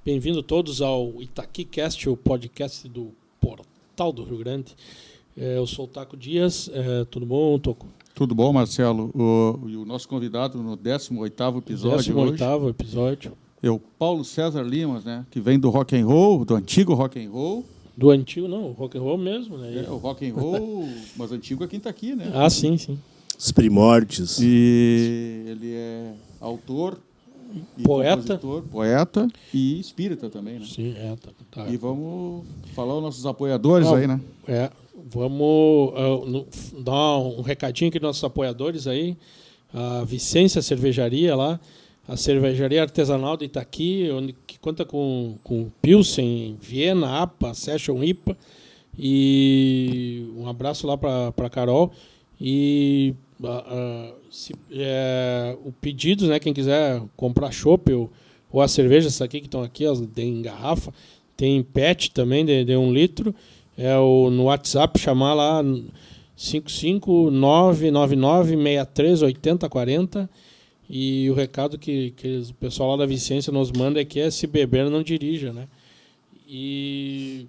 Bem-vindo todos ao ItaquiCast, o podcast do Portal do Rio Grande. Eu sou o Taco Dias, tudo bom, Toco? Tudo bom, Marcelo. O nosso convidado no 18º episódio 18º episódio. É o Paulo César Limas, né? Que vem do rock and roll, do antigo rock and roll. Do antigo, não, o rock and roll mesmo, né? O rock and roll, mas antigo é quem está aqui, né? Ah, sim, sim. Os primórdios. E ele é autor, e poeta e espírita também, né? Sim, tá. E vamos falar os nossos apoiadores aí, né? Vamos dar um recadinho aqui dos nossos apoiadores aí. A Vicência Cervejaria lá, a cervejaria artesanal de Itaqui, que conta com Pilsen, Viena, APA, Session IPA. E um abraço lá para a Carol. E o pedido, né, quem quiser comprar chopp ou as cervejas aqui que estão aqui, elas em garrafa, tem PET também de 1 litro. No WhatsApp, chamar lá 55999638040. E o recado que o pessoal lá da Vicência nos manda é que se beber não dirija, né? E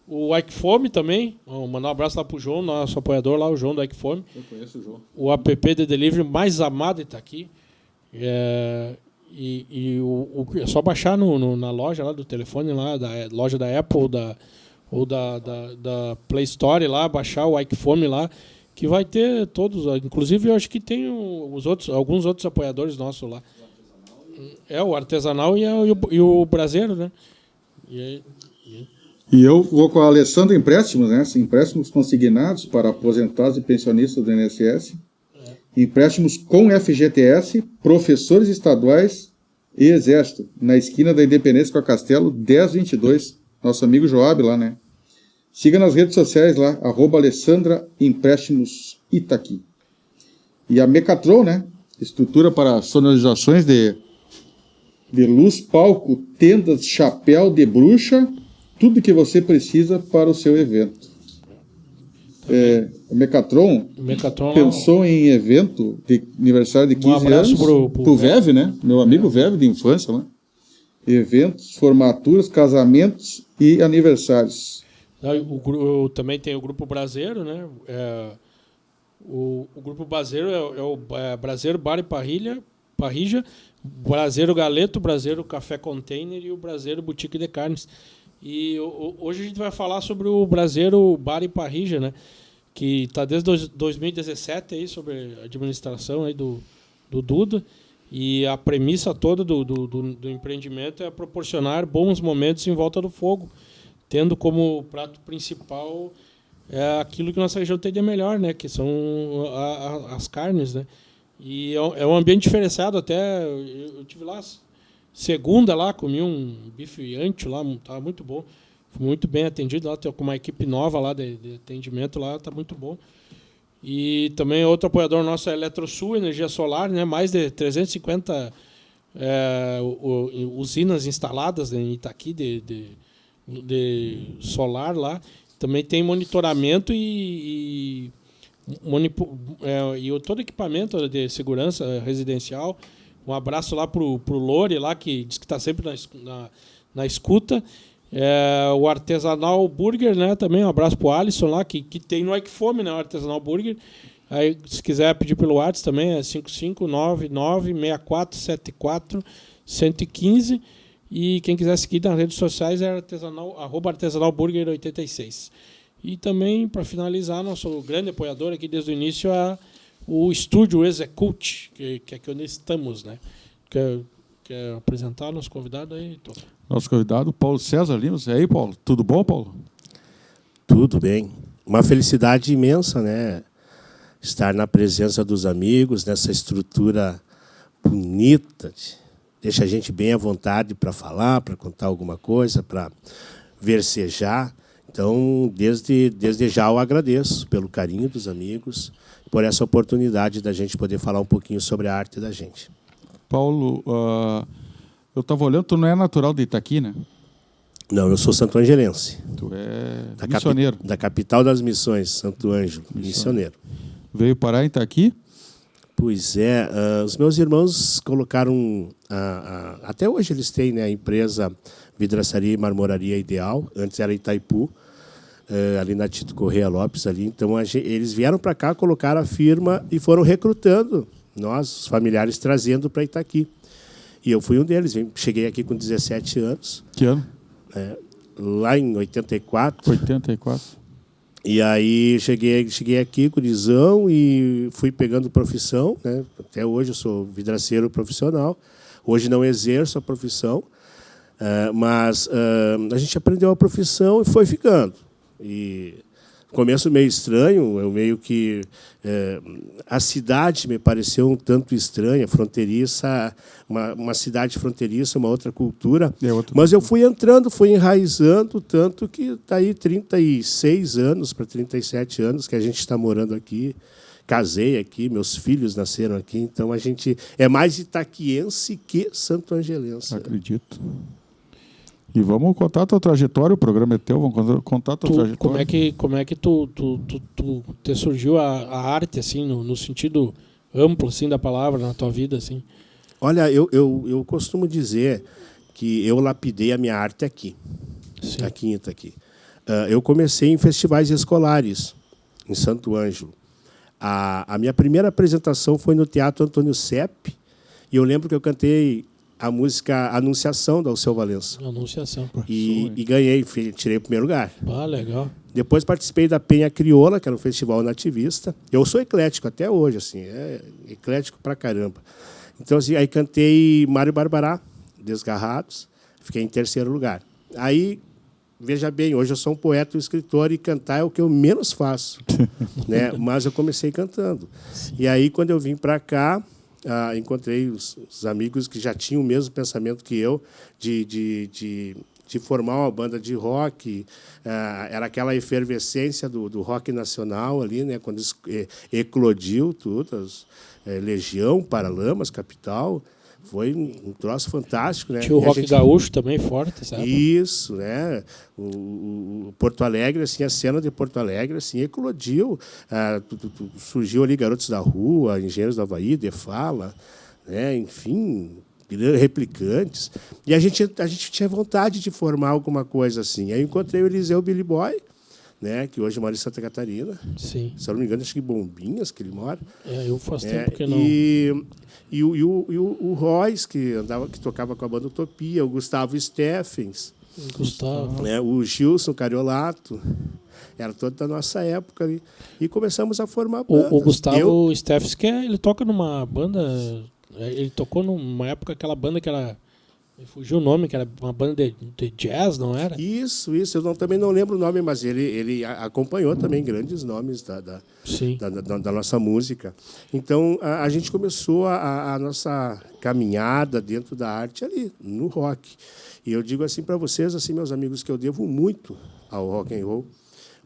o Ike Fome também, mandar um abraço lá pro João, nosso apoiador lá, o João do Ike Fome. Eu conheço o João. O app de delivery mais amado está aqui. É só baixar na loja lá do telefone, lá, da loja da Apple ou da Play Store lá, baixar o Ike Fome lá, que vai ter todos. Inclusive, eu acho que tem alguns outros apoiadores nossos lá. O artesanal e o braseiro, né? E eu vou com a Alessandra Empréstimos, né? Empréstimos consignados para aposentados e pensionistas do INSS. Empréstimos com FGTS, professores estaduais e Exército, na esquina da Independência com a Castelo, 1022. Nosso amigo Joab lá, né? Siga nas redes sociais lá, @Alessandra Empréstimos Itaqui. E a Mecatron, né? Estrutura para sonorizações de luz, palco, tendas, chapéu de bruxa, tudo que você precisa para o seu evento. A Mecatron pensou em evento de aniversário de 15 anos pro Veve, né? Meu amigo Veve de infância lá. Eventos, formaturas, casamentos e aniversários. Também tem o Grupo Braseiro, né? O Grupo Braseiro é o Braseiro Bar e Parrija, Braseiro Galeto, Braseiro Café Container e o Braseiro Boutique de Carnes. E hoje a gente vai falar sobre o Braseiro Bar e Parrija, né? Que está desde 2017 aí, sobre a administração aí do Duda. E a premissa toda do empreendimento é proporcionar bons momentos em volta do fogo, tendo como prato principal aquilo que nossa região tem de melhor, né? Que são as carnes, né? E é um ambiente diferenciado até. Eu tive lá segunda lá, comi um bife ancho lá, estava muito bom. Fui muito bem atendido lá, com uma equipe nova lá de atendimento lá, está muito bom. E também outro apoiador nosso é a Eletrosul, energia solar, né? Mais de 350 usinas instaladas em Itaqui de solar lá. Também tem monitoramento e todo equipamento de segurança residencial. Um abraço lá pro Lore, lá, que diz que está sempre na escuta. O Artesanal Burger, né? Também um abraço pro Alisson lá, que tem no Ike Fome, né? O Artesanal Burger. Aí, se quiser pedir pelo WhatsApp também, é 55994741115. E quem quiser seguir nas redes sociais é @artesanalburger86. E também, para finalizar, nosso grande apoiador aqui desde o início é o estúdio Execute, que é que onde estamos, né? Quer apresentar nosso convidado aí, Tom? Nosso convidado, Paulo César Limas. E aí, Paulo? Tudo bom, Paulo? Tudo bem. Uma felicidade imensa, né? Estar na presença dos amigos, nessa estrutura bonita. Deixa a gente bem à vontade para falar, para contar alguma coisa, para versejar. Então, desde já eu agradeço pelo carinho dos amigos, por essa oportunidade da gente poder falar um pouquinho sobre a arte da gente. Paulo, eu estava olhando, tu não é natural de Itaqui, né? Não, eu sou santo-angelense. Tu é missioneiro. Da capital das missões, Santo Ângelo, missioneiro. Veio parar em Itaqui? Pois é, os meus irmãos colocaram, até hoje eles têm, né, a empresa Vidraçaria e Marmoraria Ideal, antes era Itaipu, ali na Tito Correia Lopes, ali. Então eles vieram para cá, colocaram a firma e foram recrutando nós, os familiares, trazendo para Itaqui. E eu fui um deles, cheguei aqui com 17 anos. Que ano? Lá em 84. 84. E aí cheguei aqui, gurizão, e fui pegando profissão, né? Até hoje eu sou vidraceiro profissional. Hoje não exerço a profissão, mas a gente aprendeu a profissão e foi ficando. E começo meio estranho, eu meio que a cidade me pareceu um tanto estranha, fronteiriça, uma cidade fronteiriça, uma outra cultura. Mas eu fui entrando, fui enraizando, tanto que está aí 36 anos para 37 anos que a gente está morando aqui. Casei aqui, meus filhos nasceram aqui, então a gente é mais itaquiense que santo-angelense. Acredito. E vamos contar a tua trajetória, o programa é teu, vamos contar a tua trajetória. Como é que tu te surgiu a arte, assim, no sentido amplo, assim, da palavra, na tua vida, assim? Olha, eu costumo dizer que eu lapidei a minha arte aqui, Sim. aqui em Itaqui. Eu comecei em festivais escolares, em Santo Ângelo. A minha primeira apresentação foi no Teatro Antônio Sepp, e eu lembro que eu cantei a música Anunciação, da Alceu Valença. Anunciação. E ganhei, tirei o primeiro lugar. Ah, legal. Depois participei da Penha Crioula, que era um festival nativista. Eu sou eclético até hoje, assim, eclético pra caramba. Então, assim, aí cantei Mário Barbará, Desgarrados, fiquei em terceiro lugar. Aí, veja bem, hoje eu sou um poeta, um escritor, e cantar é o que eu menos faço, né? Mas eu comecei cantando. Sim. E aí, quando eu vim para cá, encontrei os amigos que já tinham o mesmo pensamento que eu, de formar uma banda de rock. Era aquela efervescência do rock nacional ali, né? Quando eclodiu tudo, Legião, Paralamas, Capital. Foi um troço fantástico, né? Tinha o rock gaúcho também forte, sabe? Isso, né? O Porto Alegre, assim, a cena de Porto Alegre, assim, eclodiu. Surgiu ali Garotos da Rua, Engenheiros do Havaí, De Fala, né? Enfim, Replicantes. E a gente tinha vontade de formar alguma coisa assim. Aí eu encontrei o Eliseu Billy Boy, né? Que hoje mora em Santa Catarina. Sim. Se eu não me engano, acho que em Bombinhas que ele mora. Eu faço tempo que não. E o Royce, que tocava com a banda Utopia, o Gustavo Steffens, o Gilson Cariolato, era todo da nossa época ali. E começamos a formar bandas. O Gustavo Steffens, ele toca numa banda, ele tocou numa época aquela banda que era, fugiu o nome, que era uma banda de jazz, não era? Isso, eu também não lembro o nome, mas ele acompanhou também grandes nomes da nossa música. Então, a gente começou a nossa caminhada dentro da arte ali, no rock. E eu digo assim para vocês, assim, meus amigos, que eu devo muito ao rock and roll,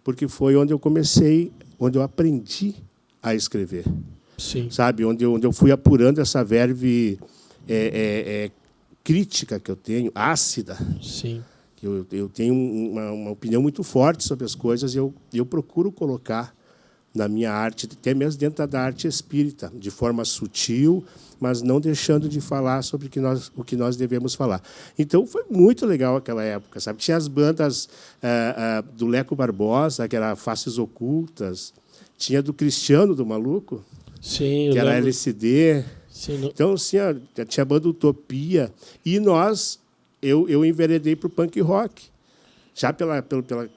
porque foi onde eu comecei, onde eu aprendi a escrever. Sim. Sabe? Onde eu fui apurando essa verve crítica que eu tenho, ácida. Sim. Eu tenho uma opinião muito forte sobre as coisas e eu procuro colocar na minha arte, até mesmo dentro da arte espírita, de forma sutil, mas não deixando de falar sobre o que nós devemos falar. Então, foi muito legal aquela época, sabe? Tinha as bandas do Leco Barbosa, que era Faces Ocultas, tinha do Cristiano, do Maluco, sim, que era LSD. Sim, então, assim, tinha a banda Utopia, e eu enveredei para o punk rock. Já pela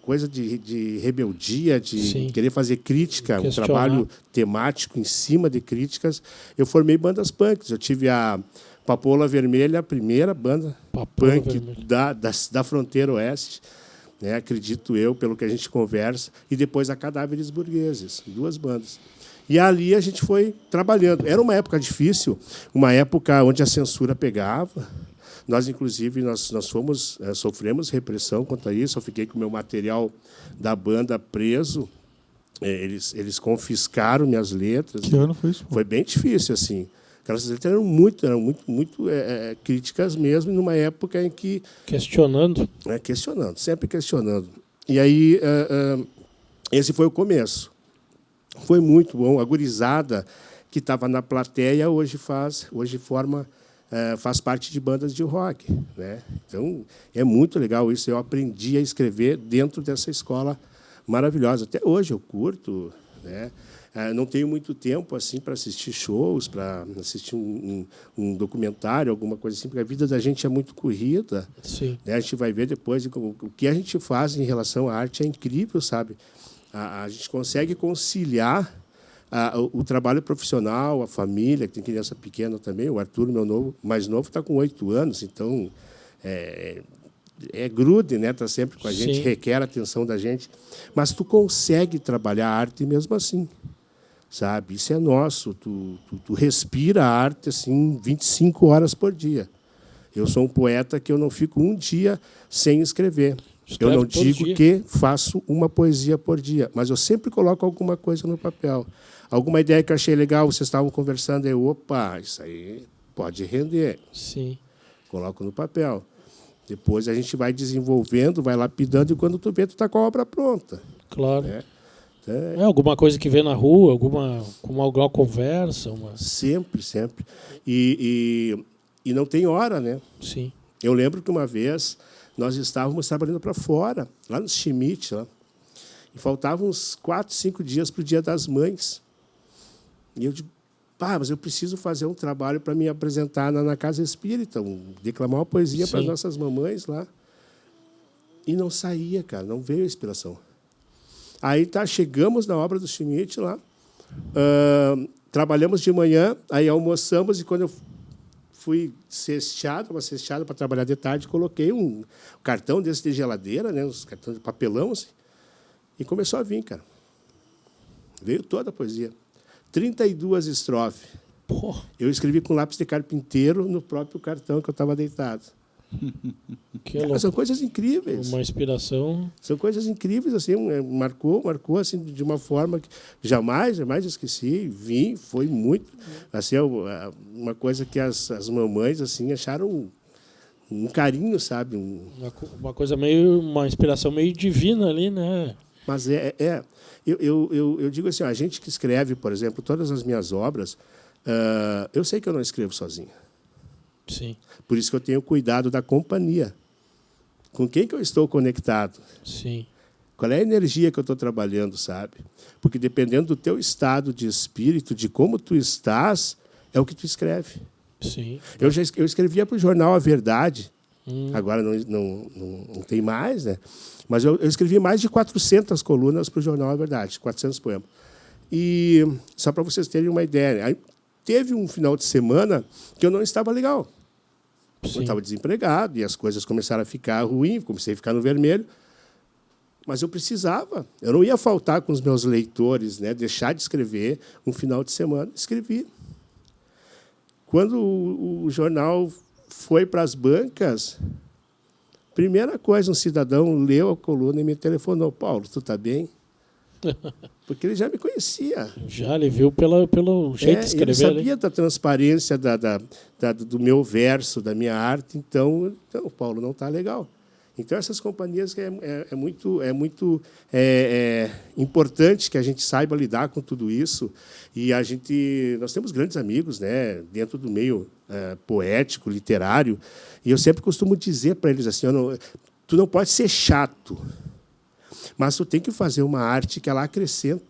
coisa de rebeldia, de Sim. querer fazer crítica, um trabalho temático em cima de críticas, eu formei bandas punks. Eu tive a Papoula Vermelha, a primeira banda punk da fronteira oeste, né, acredito eu, pelo que a gente conversa, e depois a Cadáveres Burgueses, 2 bandas. E ali a gente foi trabalhando. Era uma época difícil, uma época onde a censura pegava. Nós, inclusive, sofremos repressão quanto a isso. Eu fiquei com o meu material da banda preso. Eles confiscaram minhas letras. Que ano foi isso? Foi bem difícil, assim. Aquelas letras eram muito críticas mesmo, numa época em que... Questionando. Sempre questionando. E aí, esse foi o começo. Foi muito bom. A gurizada que estava na plateia hoje faz parte de bandas de rock, né? Então é muito legal isso. Eu aprendi a escrever dentro dessa escola maravilhosa. Até hoje eu curto, né? Não tenho muito tempo assim para assistir shows, para assistir um documentário, alguma coisa assim, porque a vida da gente é muito corrida. Sim. Né? A gente vai ver depois o que a gente faz em relação à arte é incrível, sabe? A gente consegue conciliar o trabalho profissional, a família, que tem criança pequena também. O Arthur, mais novo, está com 8 anos, então grude, né? Está sempre com a gente, Sim. requer a atenção da gente. Mas tu consegue trabalhar a arte mesmo assim, sabe? Isso é nosso. Tu respira a arte assim 25 horas por dia. Eu sou um poeta que eu não fico um dia sem escrever. Eu não digo que faço uma poesia por dia, mas eu sempre coloco alguma coisa no papel. Alguma ideia que eu achei legal, vocês estavam conversando, opa, isso aí pode render. Sim. Coloco no papel. Depois a gente vai desenvolvendo, vai lapidando, e quando tu vê, tu está com a obra pronta. Claro. Né? Alguma coisa que vê na rua, alguma conversa. Sempre, sempre. E não tem hora, né? Sim. Eu lembro que uma vez nós estávamos trabalhando para fora, lá no Schmidt, lá, e faltavam uns 4, 5 dias para o Dia das Mães. E eu digo, mas eu preciso fazer um trabalho para me apresentar na Casa Espírita, declamar uma poesia para as nossas mamães lá. E não saía, cara, não veio a inspiração. Aí chegamos na obra do Schmidt lá, trabalhamos de manhã, aí almoçamos, e quando eu fui uma cesteada para trabalhar de tarde, coloquei um cartão desse de geladeira, né, uns cartões de papelão, assim, e começou a vir, cara. Veio toda a poesia. 32 estrofes. Porra. Eu escrevi com lápis de carpinteiro no próprio cartão que eu estava deitado. São coisas incríveis. Uma inspiração. São coisas incríveis, assim, marcou assim, de uma forma que jamais esqueci. Foi muito, assim, uma coisa que as mamães assim acharam um carinho, sabe? Uma coisa uma inspiração meio divina ali, né? Mas eu digo assim, a gente que escreve, por exemplo, todas as minhas obras, eu sei que eu não escrevo sozinho. Sim. Por isso que eu tenho cuidado da companhia. Com quem que eu estou conectado? Sim. Qual é a energia que eu estou trabalhando, sabe? Porque dependendo do teu estado de espírito, de como tu estás, é o que tu escreve. Sim. Eu escrevia para o jornal A Verdade. Agora não tem mais, né? Mas eu escrevi mais de 400 colunas para o jornal A Verdade, 400 poemas. E só para vocês terem uma ideia, aí teve um final de semana que eu não estava legal. Sim. Eu estava desempregado e as coisas começaram a ficar ruins, comecei a ficar no vermelho. Mas eu precisava. Eu não ia faltar com os meus leitores, né? Deixar de escrever um final de semana. Escrevi. Quando o jornal foi para as bancas, primeira coisa, um cidadão leu a coluna e me telefonou. Paulo, tu está bem? Porque ele já me conhecia. Já ele viu pelo jeito de escrever. Ele sabia da transparência do meu verso, da minha arte. Então o Paulo não está legal. Então, essas companhias que é muito importante que a gente saiba lidar com tudo isso. E nós temos grandes amigos, né, dentro do meio poético, literário. E eu sempre costumo dizer para eles assim, tu não pode ser chato, mas tu tem que fazer uma arte que ela acrescente,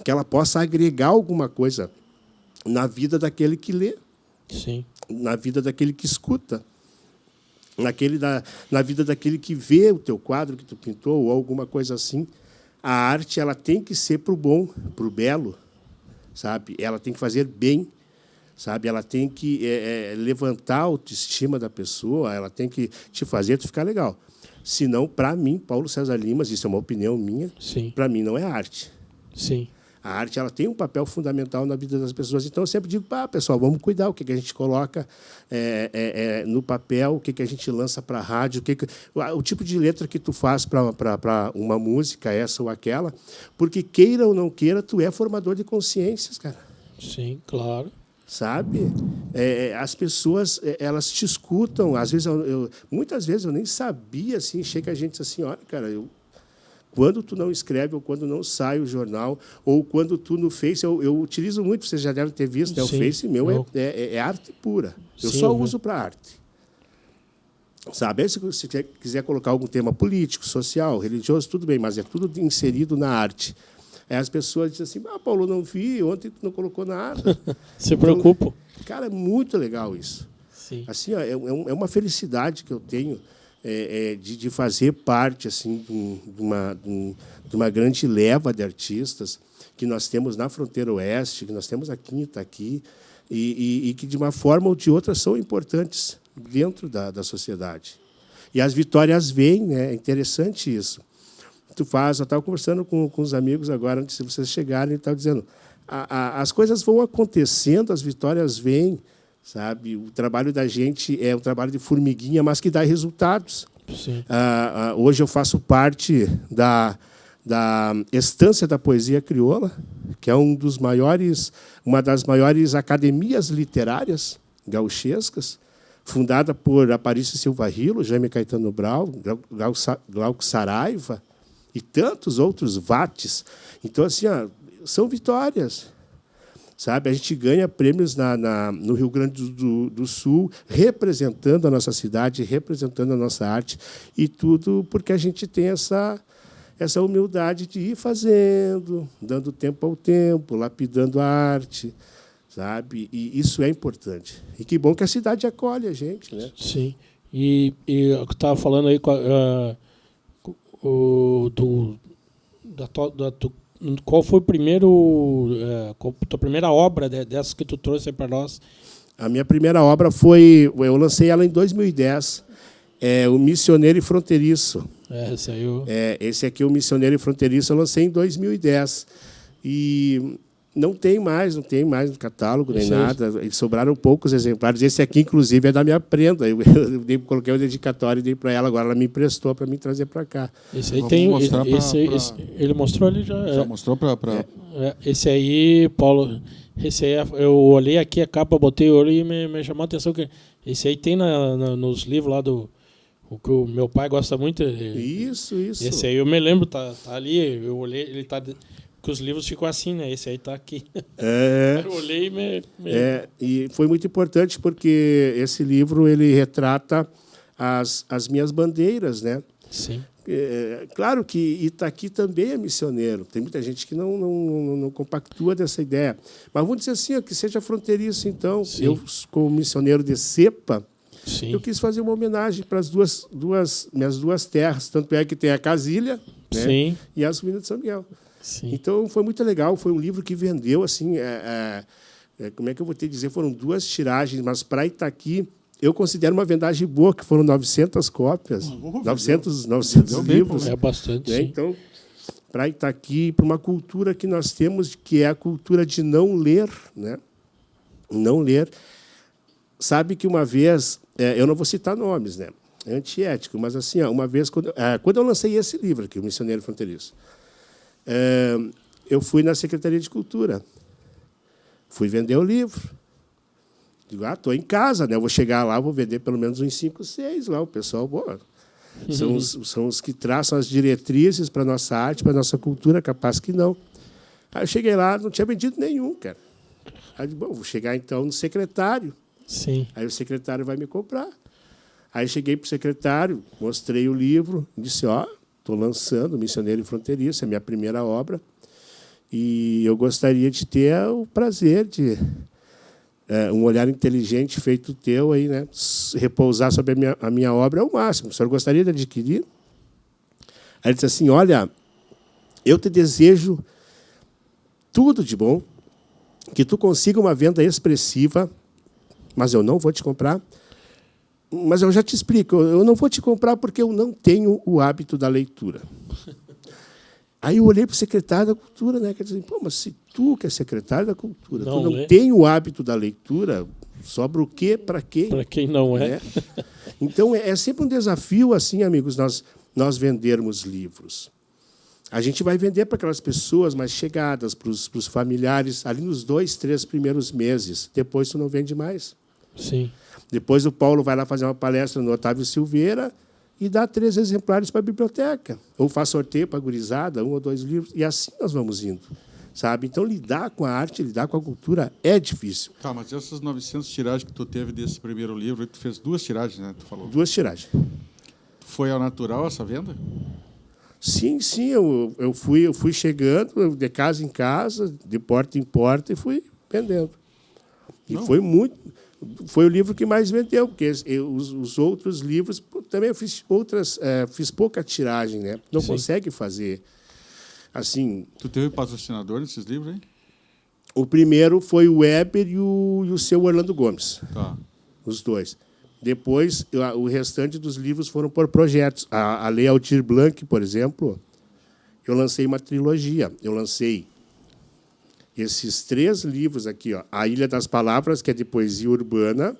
que ela possa agregar alguma coisa na vida daquele que lê, Sim. na vida daquele que escuta, na vida daquele que vê o teu quadro que tu pintou ou alguma coisa assim. A arte ela tem que ser para o bom, para o belo, sabe? Ela tem que fazer bem, sabe? Ela tem que levantar a autoestima da pessoa, ela tem que te fazer tu ficar legal. Senão, para mim, Paulo César Limas, isso é uma opinião minha, para mim não é arte. Sim. A arte ela tem um papel fundamental na vida das pessoas. Então, eu sempre digo, pessoal, vamos cuidar o que a gente coloca no papel, o que a gente lança para a rádio, o tipo de letra que tu faz para uma música, essa ou aquela, porque, queira ou não queira, tu é formador de consciências, cara. Sim, claro. Sabe? As pessoas elas te escutam. Às vezes muitas vezes eu nem sabia, assim, chega a gente assim, olha, cara, quando tu não escreve ou quando não sai o jornal, ou quando tu no Face, eu utilizo muito, vocês já devem ter visto, o Face meu é arte pura. Eu só uso para arte. Sabe? Aí, se você quiser colocar algum tema político, social, religioso, tudo bem, mas é tudo inserido na arte. Aí as pessoas dizem assim, Paulo, não vi, ontem tu não colocou nada. Se preocupa. Cara, é muito legal isso. Sim. Assim, ó, é uma felicidade que eu tenho de fazer parte assim, de uma grande leva de artistas que nós temos na fronteira oeste, que nós temos aqui em Itaqui, e que, de uma forma ou de outra, são importantes dentro da sociedade. E as vitórias vêm, né? É interessante isso. Eu estava conversando com os amigos agora, antes de vocês chegarem, e estava dizendo, as coisas vão acontecendo, as vitórias vêm, sabe? O trabalho da gente é um trabalho de formiguinha, mas que dá resultados. Sim. Hoje eu faço parte da Estância da Poesia Crioula, que é uma das maiores academias literárias gauchescas, fundada por Aparício Silva Rilo, Jaime Caetano Brau, Glauco Saraiva e tantos outros vates. Então, assim, são vitórias. Sabe? A gente ganha prêmios no Rio Grande do Sul, representando a nossa cidade, representando a nossa arte, e tudo porque a gente tem essa humildade de ir fazendo, dando tempo ao tempo, lapidando a arte, sabe? E isso é importante. E que bom que a cidade acolhe a gente, né? Sim. E eu estava falando aí qual foi o primeiro, a tua primeira obra dessas que tu trouxe para nós? A minha primeira obra eu lancei ela em 2010, O Missioneiro e Fronteiriço. Esse aqui, O Missioneiro e Fronteiriço, eu lancei em 2010. E não tem mais no catálogo, nem nada. Eles sobraram poucos exemplares. Esse aqui, inclusive, é da minha prenda. Eu coloquei o dedicatório e dei para ela. Agora ela me emprestou para me trazer para cá. Esse aí tem. Ele mostrou ali já. Já mostrou para. Esse aí, Paulo. Esse aí, eu olhei aqui a capa, botei o olho e me chamou a atenção que esse aí tem nos livros lá do. O que o meu pai gosta muito. Isso. Esse aí eu me lembro, tá ali. Eu olhei, ele tá. Que os livros ficam assim, né? Esse aí está aqui. Eu olhei e e foi muito importante porque esse livro ele retrata as minhas bandeiras, né? Sim. Claro que Itaqui também é missioneiro. Tem muita gente que não compactua dessa ideia. Mas vamos dizer assim, que seja fronteiriço, então. Sim. Eu, como missioneiro de cepa, sim, eu quis fazer uma homenagem para as minhas duas terras. Tanto é que tem a Casilha, né? Sim, e as Ruínas de São Miguel. sim. Então, foi muito legal. Foi um livro que vendeu, assim, como é que eu vou te dizer? Foram 2 tiragens, mas para Itaqui, eu considero uma vendagem boa, que foram 900 cópias, 900 livros. É bastante, né? sim. Então, para Itaqui, para uma cultura que nós temos, que é a cultura de não ler, né? Não ler. Sabe que uma vez, eu não vou citar nomes, né? É antiético, mas assim, uma vez, quando eu lancei esse livro aqui, O Missioneiro Fronteiriço, eu fui na Secretaria de Cultura, fui vender o livro. Digo, estou em casa, né? Eu vou chegar lá, vou vender pelo menos uns 5, 6 lá. O pessoal, são os que traçam as diretrizes para a nossa arte, para a nossa cultura, capaz que não. Aí eu cheguei lá, não tinha vendido nenhum, cara. Aí eu digo, vou chegar então no secretário. Sim. Aí o secretário vai me comprar. Aí cheguei para o secretário, mostrei o livro, disse, estou lançando Missioneiro e Fronteiriço, é a minha primeira obra, e eu gostaria de ter o prazer de um olhar inteligente feito teu aí, né? Repousar sobre a minha obra é o máximo. O senhor gostaria de adquirir? Aí ele disse assim, olha, eu te desejo tudo de bom, que tu consiga uma venda expressiva, mas eu não vou te comprar. Mas eu já te explico, eu não vou te comprar porque eu não tenho o hábito da leitura. Aí eu olhei para o secretário da Cultura, né? Quer dizer, mas se tu, que é secretário da Cultura, tu não tem o hábito da leitura, sobra o quê para quem? Para quem não é. Né? Então, é sempre um desafio, assim, amigos, nós vendermos livros. A gente vai vender para aquelas pessoas mais chegadas, para os familiares, ali nos 2, 3 primeiros meses. Depois, tu não vende mais. Sim. Depois, o Paulo vai lá fazer uma palestra no Otávio Silveira e dá 3 exemplares para a biblioteca. Ou faz sorteio para a gurizada, 1 ou 2 livros, e assim nós vamos indo. Sabe? Então, lidar com a arte, lidar com a cultura é difícil. Tá, mas essas 900 tiragens que tu teve desse primeiro livro, tu fez 2 tiragens, né? Tu falou. 2 tiragens. Foi ao natural essa venda? Sim, eu fui chegando de casa em casa, de porta em porta, e fui vendendo. E foi o livro que mais vendeu, porque os outros livros também eu fiz fiz pouca tiragem, né? Não consegue fazer assim. Tu teve patrocinador nesses livros, hein? O primeiro foi o Weber e o seu Orlando Gomes. Tá. Os 2. Depois, o restante dos livros foram por projetos. A Lei Aldir Blanc, por exemplo, eu lancei uma trilogia. Eu lancei esses 3 livros aqui, ó. A Ilha das Palavras, que é de poesia urbana,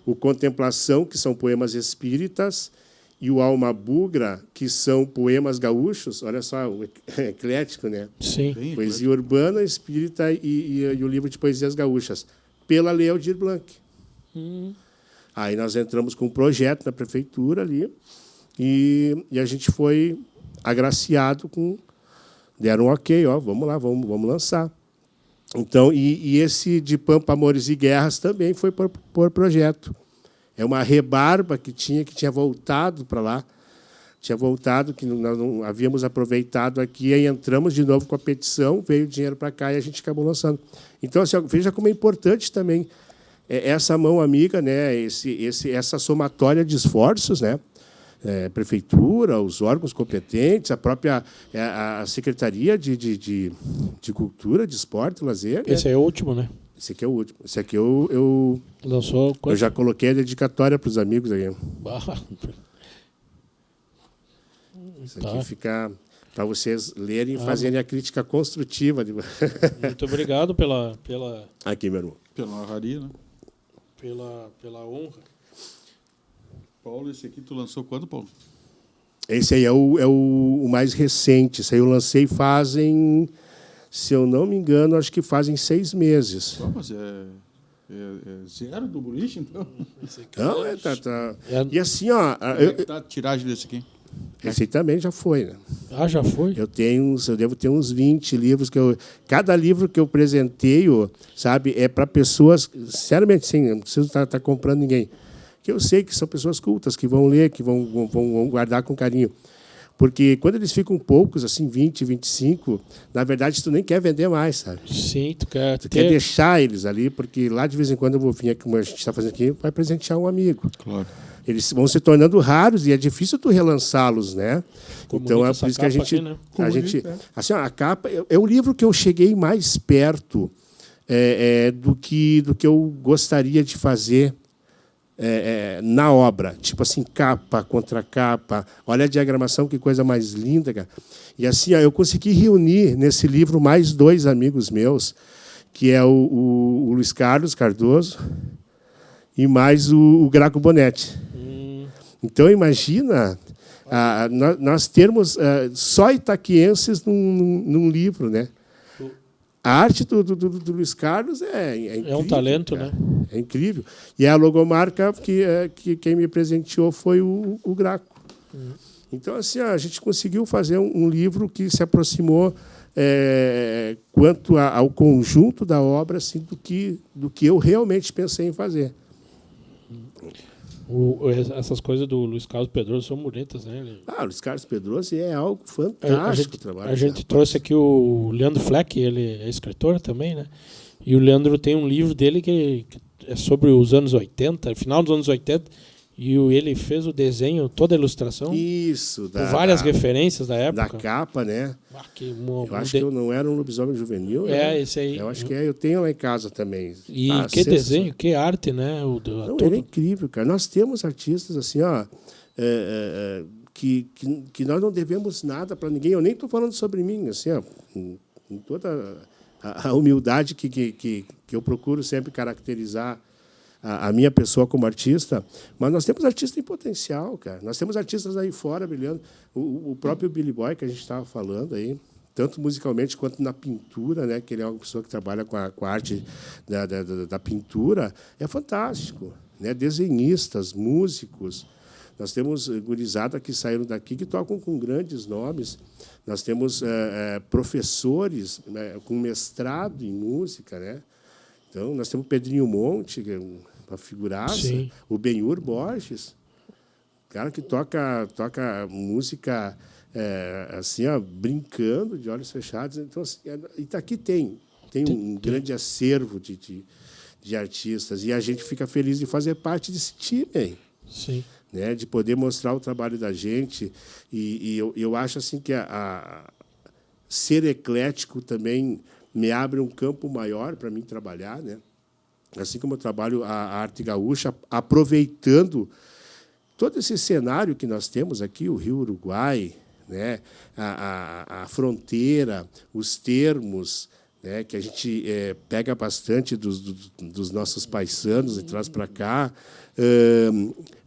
o Contemplação, que são poemas espíritas, e o Alma Bugra, que são poemas gaúchos. Olha só, o eclético, né? Sim. Bem Poesia urbana, espírita e o livro de poesias gaúchas, pela Lei Aldir Blanc. Aí nós entramos com um projeto na prefeitura ali e a gente foi agraciado com... Deram um ok, ó, vamos lá, vamos lançar. Então, e esse de Pampa, Amores e Guerras também foi por projeto. É uma rebarba que tinha voltado para lá. Tinha voltado, que nós não havíamos aproveitado aqui, aí entramos de novo com a petição, veio o dinheiro para cá e a gente acabou lançando. Então, assim, veja como é importante também essa mão amiga, né? Essa somatória de esforços, né? Prefeitura, os órgãos competentes, a própria a Secretaria de Cultura, de Esporte e Lazer. Esse é o último, né? Esse aqui é o último. Esse aqui eu Lançou eu já coloquei a dedicatória para os amigos aí. Isso aqui fica para vocês lerem e fazerem a crítica construtiva. Muito obrigado pela Aqui, meu irmão. Pela honraria, né? pela honra. Paulo, esse aqui tu lançou quando, Paulo? Esse aí é o mais recente. Esse aí eu lancei fazem, se eu não me engano, acho que fazem 6 meses. Não, mas é zero do boliche, então? Não, tá. E assim, ó... Como é que tá a tiragem desse aqui? Esse aí também já foi, né? Ah, já foi? Eu devo ter uns 20 livros que cada livro que eu presenteio, sabe, é para pessoas, sinceramente, sim, não preciso estar comprando ninguém, que eu sei que são pessoas cultas, que vão ler, que vão guardar com carinho. Porque quando eles ficam poucos, assim, 20, 25, na verdade, tu nem quer vender mais, sabe? Sim, tu quer deixar eles ali, porque lá, de vez em quando, eu vou vir aqui, como a gente está fazendo aqui, vai presentear um amigo. Claro. Eles vão se tornando raros e é difícil tu relançá-los, né? Então é por isso que a gente, aqui, né? assim, ó, a capa é o livro que eu cheguei mais perto do que eu gostaria de fazer na obra, tipo assim, capa contra capa. Olha a diagramação, que coisa mais linda, cara. E assim, ó, eu consegui reunir nesse livro mais 2 amigos meus, que é o Luiz Carlos Cardoso e mais o Graco Bonetti. Então, imagina nós termos só itaquienses num livro, né? A arte do Luiz Carlos é incrível. É um talento, cara, né? É incrível. E a logomarca que quem me presenteou foi o Graco. Então, assim, a gente conseguiu fazer um livro que se aproximou quanto ao conjunto da obra, assim, do que eu realmente pensei em fazer. Essas coisas do Luiz Carlos Pedroso são bonitas, né? O Luiz Carlos Pedroso é algo fantástico. A gente trouxe aqui o Leandro Fleck, ele é escritor também, né? E o Leandro tem um livro dele que é sobre os anos 80, final dos anos 80, e ele fez o desenho, toda a ilustração. Isso. Com várias referências da época. Da capa, né? Eu acho que eu não era um lobisomem juvenil. Esse aí. Eu acho que eu tenho lá em casa também. E que desenho, que arte, né? Ele é incrível, cara. Nós temos artistas assim, ó, que nós não devemos nada para ninguém. Eu nem estou falando sobre mim, assim, ó, com toda a humildade que eu procuro sempre caracterizar a minha pessoa como artista, mas nós temos artistas em potencial, cara. Nós temos artistas aí fora brilhando. O próprio Billy Boy, que a gente estava falando aí, tanto musicalmente quanto na pintura, né, que ele é uma pessoa que trabalha com a arte da pintura, é fantástico, né? Desenhistas, músicos, Nós temos gurizada que saíram daqui que tocam com grandes nomes. Nós temos professores, né, com mestrado em música, né? Então, nós temos o Pedrinho Monte, que é uma figuraça, Sim. o Benhur Borges, cara que toca música assim, ó, brincando, de olhos fechados. Então, assim, Itaqui tem um grande acervo de artistas, e a gente fica feliz de fazer parte desse time aí. Sim. Né, de poder mostrar o trabalho da gente. E eu acho assim que ser eclético também me abre um campo maior para mim trabalhar, né? Assim como eu trabalho a arte gaúcha, aproveitando todo esse cenário que nós temos aqui, o Rio Uruguai, né? a fronteira, os termos, né? Que a gente pega bastante dos nossos paisanos e traz para cá.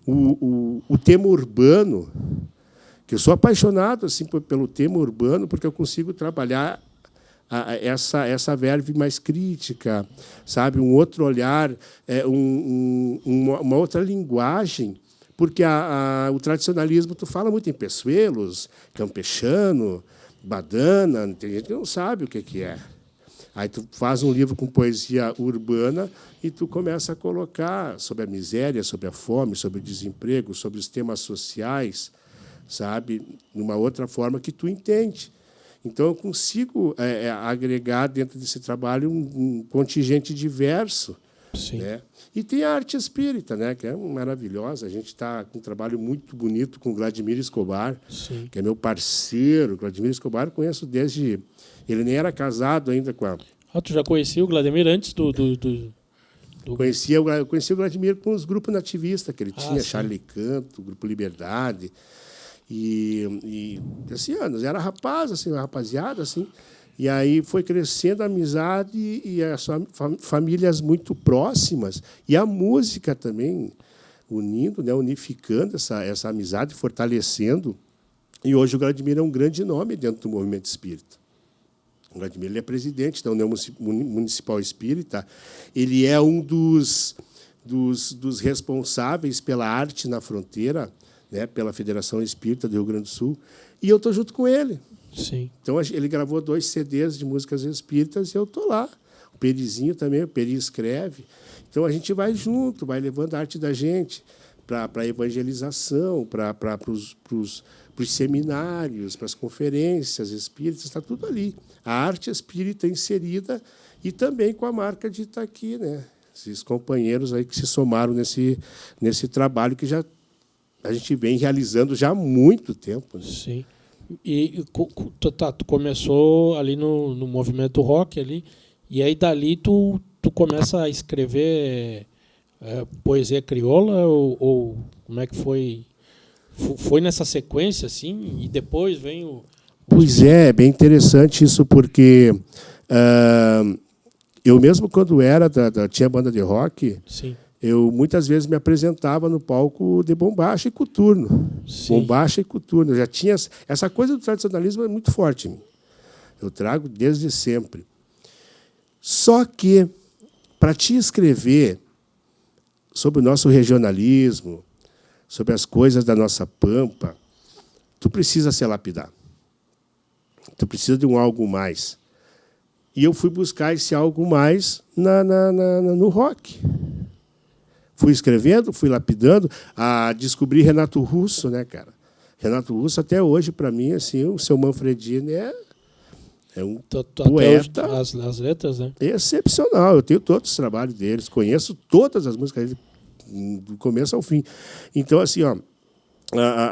O tema urbano, que eu sou apaixonado assim pelo tema urbano, porque eu consigo trabalhar essa verve mais crítica, sabe, um outro olhar, uma outra linguagem, porque o tradicionalismo tu fala muito em peçoelos, campechano, badana, tem gente que não sabe o que é. Aí tu faz um livro com poesia urbana e tu começa a colocar sobre a miséria, sobre a fome, sobre o desemprego, sobre os temas sociais, sabe, numa outra forma que tu entende. Então eu consigo agregar dentro desse trabalho um contingente diverso. Sim. Né? E tem a arte espírita, né, que é maravilhosa. A gente está com um trabalho muito bonito com o Vladimir Escobar, Sim. que é meu parceiro. O Vladimir Escobar eu conheço desde... Ele nem era casado ainda com a... Tu já conhecia o Vladimir antes do... Eu conheci o Vladimir com os grupos nativistas que ele tinha, sim. Charlie Canto, Grupo Liberdade. E assim, anos, era rapaz, assim, uma rapaziada, assim. E aí foi crescendo a amizade e as famílias muito próximas. E a música também unindo, né, unificando essa amizade, fortalecendo. E hoje o Vladimir é um grande nome dentro do movimento espírita. O Vladimir ele é presidente da União Municipal Espírita. Ele é um dos responsáveis pela arte na fronteira, né, pela Federação Espírita do Rio Grande do Sul. E eu estou junto com ele. Sim. Então, ele gravou 2 CDs de músicas espíritas e eu estou lá. O Perizinho também, o Peri escreve. Então, a gente vai junto, vai levando a arte da gente para a evangelização, para os seminários, para as conferências espíritas, está tudo ali. A arte espírita inserida e também com a marca de Itaqui, né? Esses companheiros aí que se somaram nesse trabalho que já a gente vem realizando já há muito tempo. Né? Sim. E tu começou ali no movimento rock ali, e aí dali tu começa a escrever poesia crioula ou como é que foi? Foi nessa sequência assim e depois vem o... Pois é bem interessante isso porque eu mesmo quando tinha banda de rock, Sim. Eu muitas vezes me apresentava no palco de bombacha e coturno. Sim. Bombacha e coturno. Eu já tinha essa coisa do tradicionalismo é muito forte em mim. Eu trago desde sempre. Só que para te escrever sobre o nosso regionalismo, sobre as coisas da nossa pampa, tu precisa se lapidar. Tu precisa de um algo mais. E eu fui buscar esse algo mais no rock. Fui escrevendo, fui lapidando, descobri Renato Russo, né, cara? Renato Russo, até hoje, para mim, assim, o seu Manfredini é um poeta. As letras, né? Excepcional. Eu tenho todos os trabalhos deles, conheço todas as músicas dele, do começo ao fim. Então, assim, ó,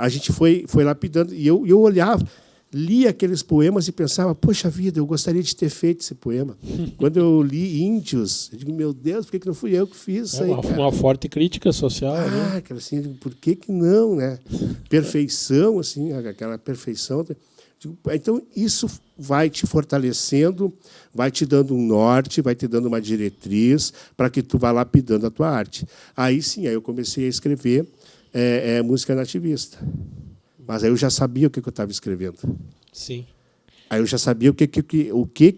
a gente foi lapidando, e eu olhava, lia aqueles poemas e pensava, poxa vida, eu gostaria de ter feito esse poema. Quando eu li Índios, eu digo, meu Deus, por que não fui eu que fiz isso aí, cara? Uma forte crítica social. Né? Cara, assim, por que não, né? Perfeição, assim, aquela perfeição. Então, isso vai te fortalecendo, vai te dando um norte, vai te dando uma diretriz para que tu vá lapidando a tua arte. Aí, sim, aí eu comecei a escrever música nativista. Mas aí eu já sabia o que eu estava escrevendo. Sim. Aí eu já sabia o que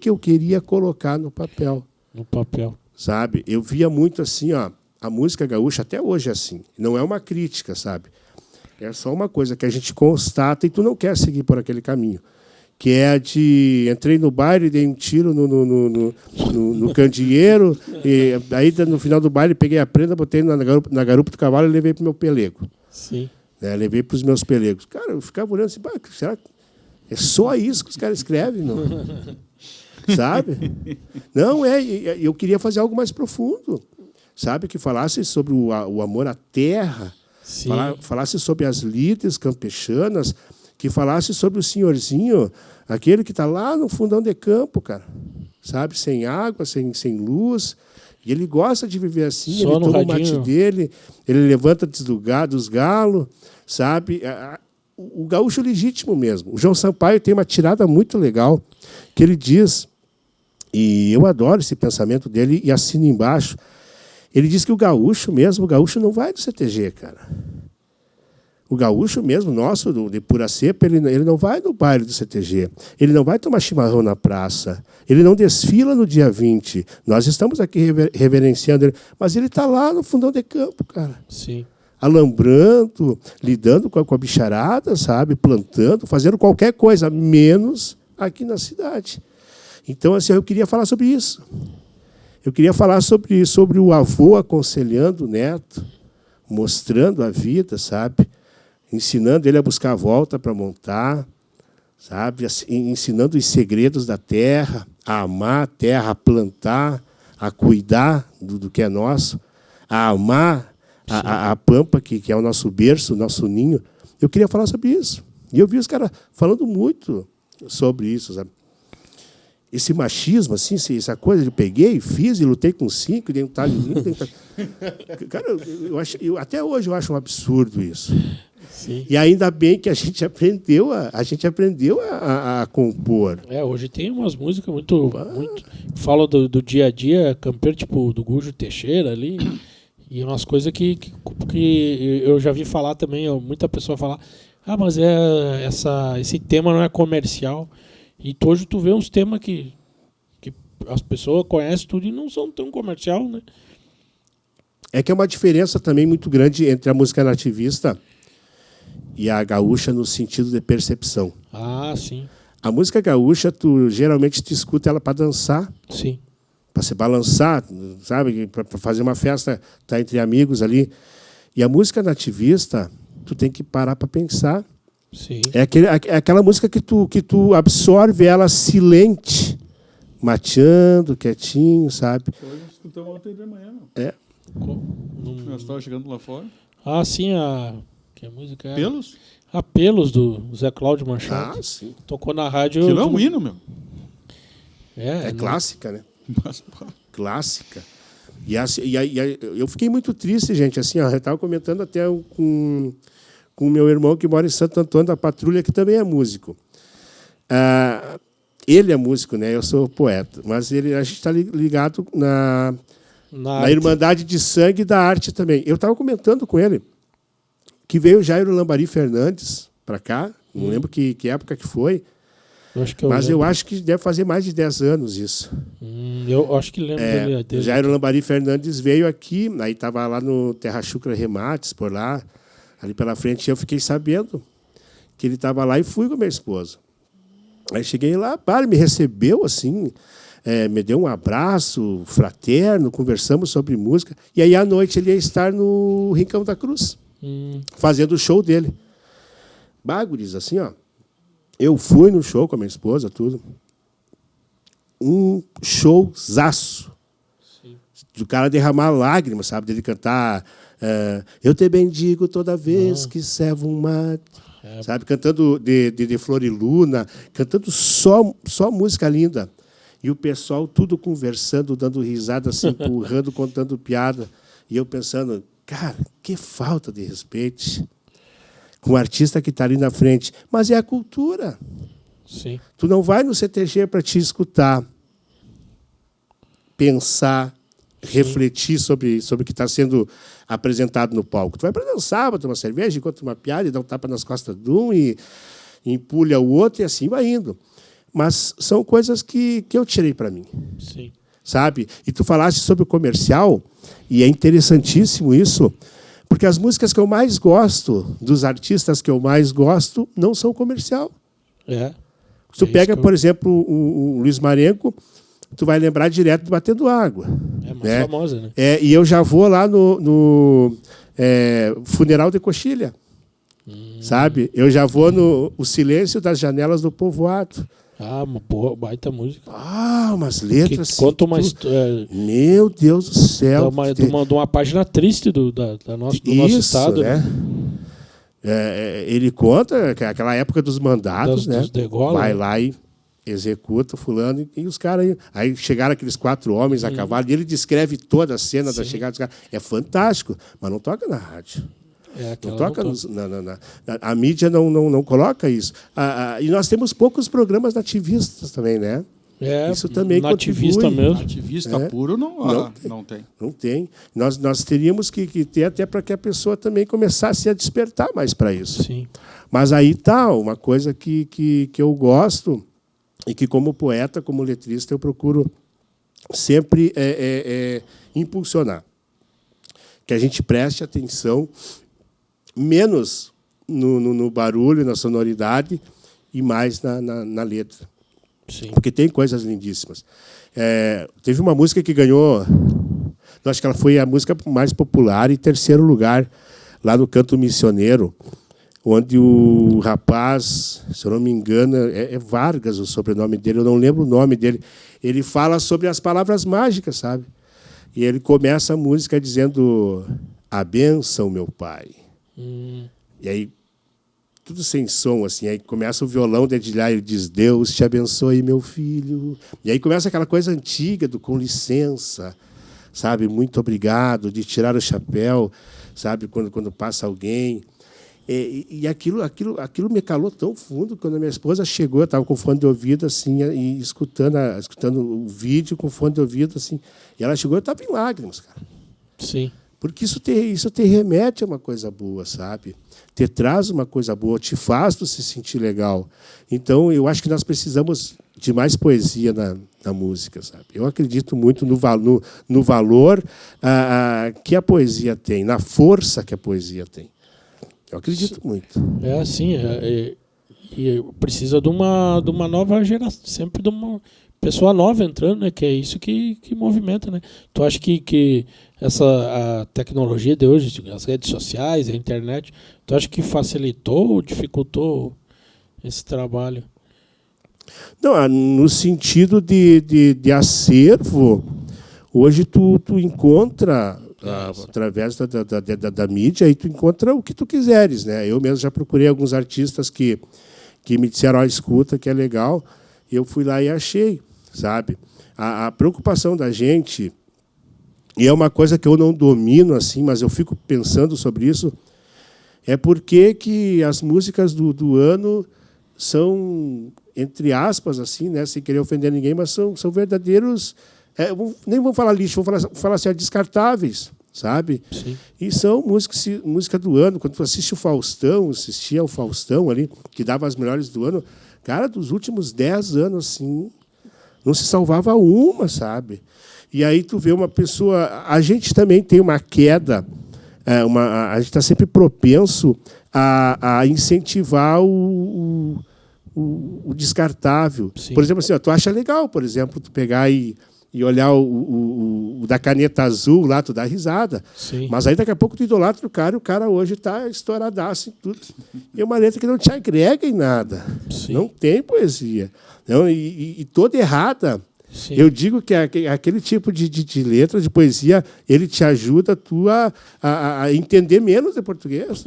eu queria colocar no papel. No papel. Sabe? Eu via muito assim, ó, a música gaúcha até hoje é assim. Não é uma crítica, sabe? É só uma coisa que a gente constata e tu não quer seguir por aquele caminho. Que é de... Entrei no baile, dei um tiro no candeeiro, e aí no final do baile peguei a prenda, botei na garupa do cavalo e levei para o meu pelego. Sim. Né? Levei para os meus pelegos. Cara, eu ficava olhando assim, será que é só isso que os caras escrevem? Não? Sabe? Não, eu queria fazer algo mais profundo. Sabe? Que falasse sobre o amor à terra, falasse sobre as lides campechanas, que falasse sobre o senhorzinho, aquele que está lá no fundão de campo, cara. Sabe? Sem água, sem luz. E ele gosta de viver assim, só ele toma o mate dele, ele levanta dos galos, sabe? O gaúcho legítimo mesmo. O João Sampaio tem uma tirada muito legal, que ele diz, e eu adoro esse pensamento dele, e assino embaixo, ele diz que o gaúcho não vai do CTG, cara. O gaúcho mesmo, nosso, de pura cepa, ele não vai no baile do CTG. Ele não vai tomar chimarrão na praça. Ele não desfila no dia 20. Nós estamos aqui reverenciando ele. Mas ele está lá no fundão de campo, cara. Sim. Alambrando, lidando com a bicharada, sabe? Plantando, fazendo qualquer coisa, menos aqui na cidade. Então, assim, eu queria falar sobre isso. Eu queria falar sobre o avô aconselhando o neto, mostrando a vida, sabe? Ensinando ele a buscar a volta para montar, sabe? Ensinando os segredos da terra, a amar a terra, a plantar, a cuidar do que é nosso, a amar a pampa, que é o nosso berço, o nosso ninho. Eu queria falar sobre isso. E eu vi os caras falando muito sobre isso, sabe? Esse machismo, assim, essa coisa, eu peguei, fiz e lutei com 5, e dei um talhinho. Cara, até hoje eu acho um absurdo isso. Sim. E ainda bem que a gente aprendeu a compor. Hoje tem umas músicas muito falam do dia a dia, campeiro, tipo do Gujo Teixeira ali, e umas coisas que eu já vi falar também, muita pessoa falar, mas esse tema não é comercial. E hoje tu vê uns temas que as pessoas conhecem tudo e não são tão comercial, né? É que é uma diferença também muito grande entre a música nativista e a gaúcha no sentido de percepção. Ah, sim. A música gaúcha, tu geralmente escuta ela para dançar. Sim. Para se balançar, sabe? Para fazer uma festa, tá entre amigos ali. E a música nativista, tu tem que parar para pensar. Sim. É aquela música que tu absorve ela silente, mateando, quietinho, sabe? Hoje nós escutamos ontem de manhã, não? É. Nós estávamos chegando lá fora. Ah, sim, que a música é... Pelos? Pelos, do Zé Cláudio Machado. Ah, sim. Tocou na rádio... Aquilo é um hino, meu. É clássica, né? Mas, clássica. E eu fiquei muito triste, gente. Assim, eu estava comentando até com o meu irmão que mora em Santo Antônio da Patrulha, que também é músico. Ele é músico, né? Eu sou poeta. Mas a gente está ligado na Irmandade de Sangue da Arte também. Eu estava comentando com ele que veio o Jairo Lambari Fernandes para cá. Não lembro que época que foi. Eu acho que deve fazer mais de 10 anos isso. Eu acho que lembro dele. Jairo Lambari Fernandes veio aqui, aí estava lá no Terra Chucra Remates, por lá, ali pela frente, eu fiquei sabendo que ele estava lá e fui com a minha esposa. Aí cheguei lá, ele me recebeu assim, me deu um abraço fraterno, conversamos sobre música, e aí à noite ele ia estar no Rincão da Cruz, fazendo o show dele. Guris, assim, ó. Eu fui no show com a minha esposa, tudo. Um showzaço. Sim. Do cara derramar lágrimas, sabe? Dele cantar Eu te bendigo toda vez que servo um mate. Sabe? Cantando de Flor e Luna, cantando só música linda. E o pessoal tudo conversando, dando risada, se empurrando, contando piada. E eu pensando, cara, que falta de respeito com o artista que está ali na frente. Mas é a cultura. Sim. Tu não vai no CTG para te escutar, pensar, refletir sobre o que está sendo apresentado no palco. Tu vai para dançar, para tomar cerveja, encontra uma piada e dá um tapa nas costas de um e empulha o outro e assim vai indo. Mas são coisas que eu tirei para mim. Sim. Sabe? E tu falaste sobre o comercial, e é interessantíssimo isso, Porque as músicas que eu mais gosto, dos artistas que eu mais gosto, não são comercial. Tu pega, por exemplo, o Luiz Marenco, tu vai lembrar direto do Batendo Água. É mais famosa, né? E eu já vou lá no Funeral de Coxilha, sabe? Eu já vou no O Silêncio das Janelas do Povoado. Uma boa, baita música. Umas letras que conta uma história. Meu Deus do céu. De uma página triste do nosso estado. Né? Ele conta aquela época dos mandados, né? Degola, vai lá e executa fulano, e os caras... Aí chegaram aqueles 4 homens a cavalo, e ele descreve toda a cena da chegada dos caras. É fantástico, mas não toca na rádio. Não toca a mídia não coloca isso. E nós temos poucos programas nativistas também, né? Isso também nativista contribui. mesmo. Nativista puro não tem. Não tem. Nós teríamos que ter até para que a pessoa também começasse a despertar mais para isso. Sim. Mas aí tá uma coisa que eu gosto e que, como poeta, como letrista, eu procuro sempre impulsionar. Que a gente preste atenção menos no barulho, na sonoridade e mais na letra. Sim. Porque tem coisas lindíssimas. Teve uma música que ganhou, eu acho que ela foi a música mais popular, em 3º lugar, lá no Canto Missioneiro, onde o rapaz, se eu não me engano, é Vargas o sobrenome dele, eu não lembro o nome dele, ele fala sobre as palavras mágicas, sabe? E ele começa a música dizendo: a bênção, meu pai. E aí, tudo sem som, assim, aí começa o violão dedilhar e ele diz: Deus te abençoe, meu filho. E aí começa aquela coisa antiga do com licença, sabe? Muito obrigado, de tirar o chapéu, sabe? Quando passa alguém. E aquilo me calou tão fundo. Quando a minha esposa chegou, eu estava com fone de ouvido, assim, e escutando o vídeo com fone de ouvido, assim. E ela chegou, eu estava em lágrimas, cara. Sim. Porque isso te remete a uma coisa boa, sabe? Te traz uma coisa boa, te faz tu se sentir legal. Então, eu acho que nós precisamos de mais poesia na música, sabe? Eu acredito muito no valor que a poesia tem, na força que a poesia tem. Eu acredito muito. Assim, e precisa de uma nova geração, sempre de uma pessoa nova entrando, né? Que é isso que movimenta, né? Tu acha que a tecnologia de hoje, as redes sociais, a internet, tu acha que facilitou ou dificultou esse trabalho? Não, no sentido de acervo, hoje tu encontra, através da mídia, aí tu encontra o que tu quiseres, né? Eu mesmo já procurei alguns artistas que me disseram: escuta, que é legal, e eu fui lá e achei, sabe? A preocupação da gente, e é uma coisa que eu não domino, assim, mas eu fico pensando sobre isso, é porque que as músicas do ano são, entre aspas, assim, né, sem querer ofender ninguém, mas são verdadeiros, nem vou falar lixo, vou falar assim, descartáveis, sabe? Sim. E são música do ano. Quando tu assistia o Faustão ali, que dava as melhores do ano, cara, dos últimos 10 anos, assim, não se salvava uma, sabe? E aí tu vê uma pessoa... A gente também tem uma queda, a gente está sempre propenso a incentivar o descartável. Sim. Por exemplo, assim, tu acha legal, por exemplo, tu pegar e olhar o da caneta azul lá, tu dá risada. Sim. Mas aí daqui a pouco tu idolatra o cara, e o cara hoje está estouradaço em tudo. E é uma letra que não te agrega em nada. Sim. Não tem poesia. Não, e toda errada. Sim. Eu digo que aquele tipo de letra, de poesia, ele te ajuda a entender menos de português.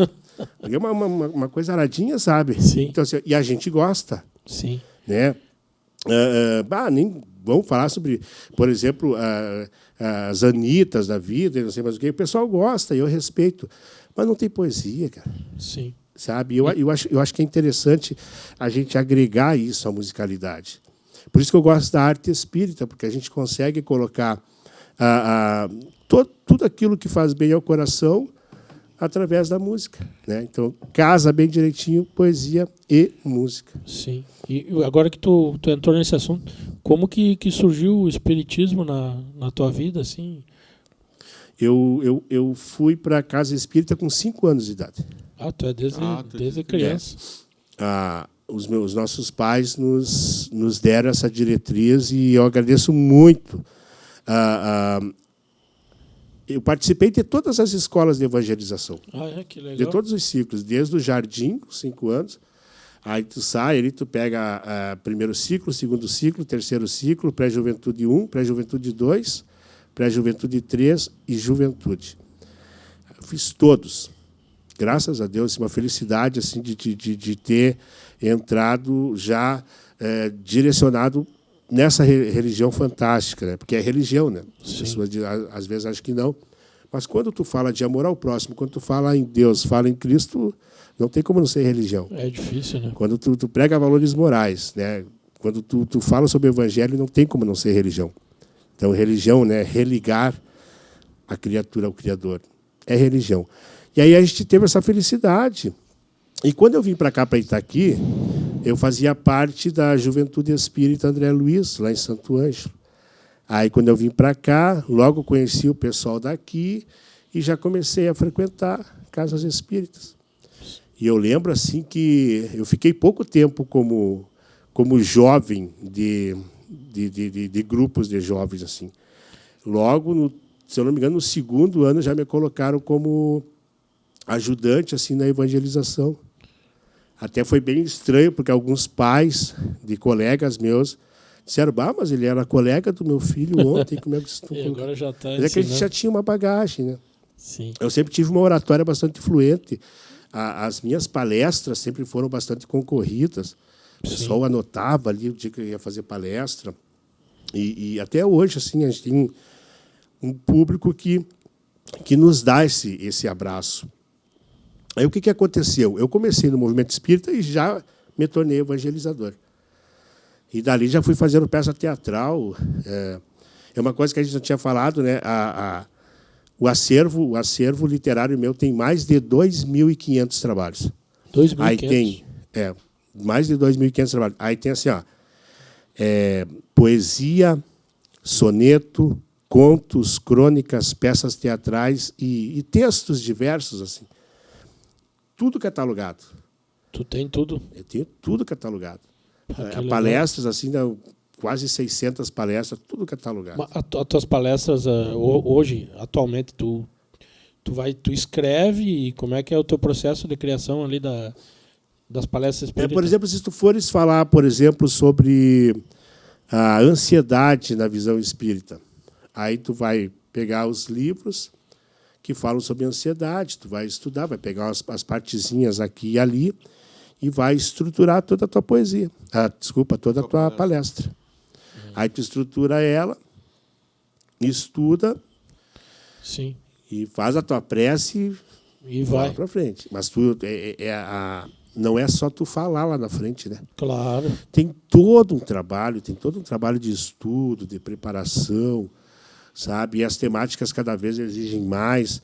Porque é uma coisa aradinha, sabe? Sim. Então, assim, e a gente gosta. Sim. Né? Nem vamos falar sobre, por exemplo, as Anitas da vida, não sei mais o que. O pessoal gosta, eu respeito. Mas não tem poesia, cara. Sim. Sabe? Eu acho que é interessante a gente agregar isso à musicalidade. Por isso que eu gosto da arte espírita, porque a gente consegue colocar tudo aquilo que faz bem ao coração através da música, né? Então, casa bem direitinho poesia e música. Sim. E agora que tu entrou nesse assunto, como que surgiu o espiritismo na tua vida, assim? Eu fui para a Casa Espírita com 5 anos de idade. Tu é desde criança. Os nossos pais nos deram essa diretriz e eu agradeço muito. Eu participei de todas as escolas de evangelização. Que legal. De todos os ciclos, desde o jardim, com 5 anos. Aí tu sai, ali tu pega primeiro ciclo, segundo ciclo, terceiro ciclo, pré-juventude 1, pré-juventude 2, pré-juventude 3 e juventude. Eu fiz todos. Graças a Deus, uma felicidade assim, de ter entrado já direcionado nessa religião fantástica, né? Porque é religião, né? As pessoas às vezes acham que não. Mas quando tu fala de amor ao próximo, quando tu fala em Deus, fala em Cristo, não tem como não ser religião. É difícil, né? Quando tu prega valores morais, né? Quando tu fala sobre o evangelho, não tem como não ser religião. Então, religião, né? Religar a criatura ao Criador. É religião. E aí a gente teve essa felicidade. E quando eu vim para cá, para Itaqui, eu fazia parte da Juventude Espírita André Luiz, lá em Santo Ângelo. Aí, quando eu vim para cá, logo conheci o pessoal daqui e já comecei a frequentar casas espíritas. E eu lembro assim que eu fiquei pouco tempo como jovem de grupos de jovens assim. Logo, se eu não me engano, no 2º ano já me colocaram como ajudante assim na evangelização. Até foi bem estranho, porque alguns pais de colegas meus disseram, mas ele era colega do meu filho ontem, como é que estão E agora já está. Mas é que a gente já tinha uma bagagem, né? Sim. Eu sempre tive uma oratória bastante fluente. As minhas palestras sempre foram bastante concorridas. O pessoal anotava ali o dia que eu ia fazer palestra. E até hoje assim, a gente tem um público que nos dá esse abraço. Aí o que aconteceu? Eu comecei no movimento espírita e já me tornei evangelizador. E dali já fui fazendo peça teatral. É uma coisa que a gente não tinha falado, né? O acervo literário meu tem mais de 2.500 trabalhos. 2.500? Aí tem mais de 2.500 trabalhos. Aí tem assim, poesia, soneto, contos, crônicas, peças teatrais e textos diversos, assim. Tudo catalogado. Tu tem tudo? Eu tenho tudo catalogado. Palestras, assim, quase 600 palestras, tudo catalogado. As tuas palestras, hoje, atualmente, tu escreve e como é que é o teu processo de criação ali das palestras espíritas? Por exemplo, se tu fores falar, por exemplo, sobre a ansiedade na visão espírita, aí tu vai pegar os livros que falam sobre ansiedade, tu vai estudar, vai pegar as partezinhas aqui e ali e vai estruturar toda a tua poesia. Toda a tua palestra. Aí tu estrutura ela, estuda, sim, e faz a tua prece e vai para frente. Mas não é só tu falar lá na frente, né? Claro. Tem todo um trabalho de estudo, de preparação, sabe? E as temáticas cada vez exigem mais.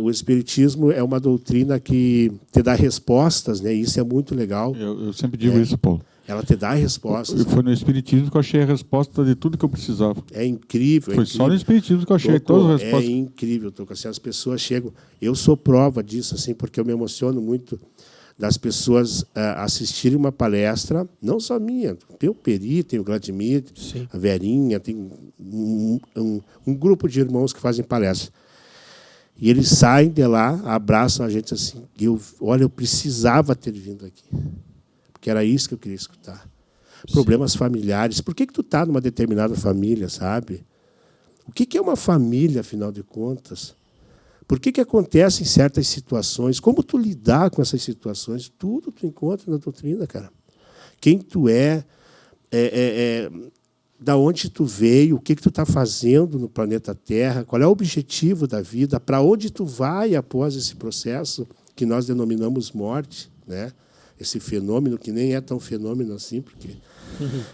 O Espiritismo é uma doutrina que te dá respostas, né? Isso é muito legal. Eu sempre digo isso, Paulo. Ela te dá respostas. Foi no Espiritismo que eu achei a resposta de tudo que eu precisava. É incrível. Foi só no Espiritismo que eu achei todas as respostas. É incrível, Toco. Assim, as pessoas chegam... Eu sou prova disso, assim, porque eu me emociono muito das pessoas assistirem uma palestra, não só minha. Tem o Peri, tem o Vladimir, sim, a Verinha, tem um grupo de irmãos que fazem palestra. E eles saem de lá, abraçam a gente assim. Eu precisava ter vindo aqui. Porque era isso que eu queria escutar. Problemas familiares. Por que tu está numa determinada família, sabe? O que é uma família, afinal de contas? Por que acontecem certas situações? Como tu lidar com essas situações? Tudo tu encontra na doutrina, cara. Quem tu é, da onde tu veio, o que tu está fazendo no planeta Terra, qual é o objetivo da vida, para onde tu vai após esse processo que nós denominamos morte, né? Esse fenômeno que nem é tão fenômeno assim, porque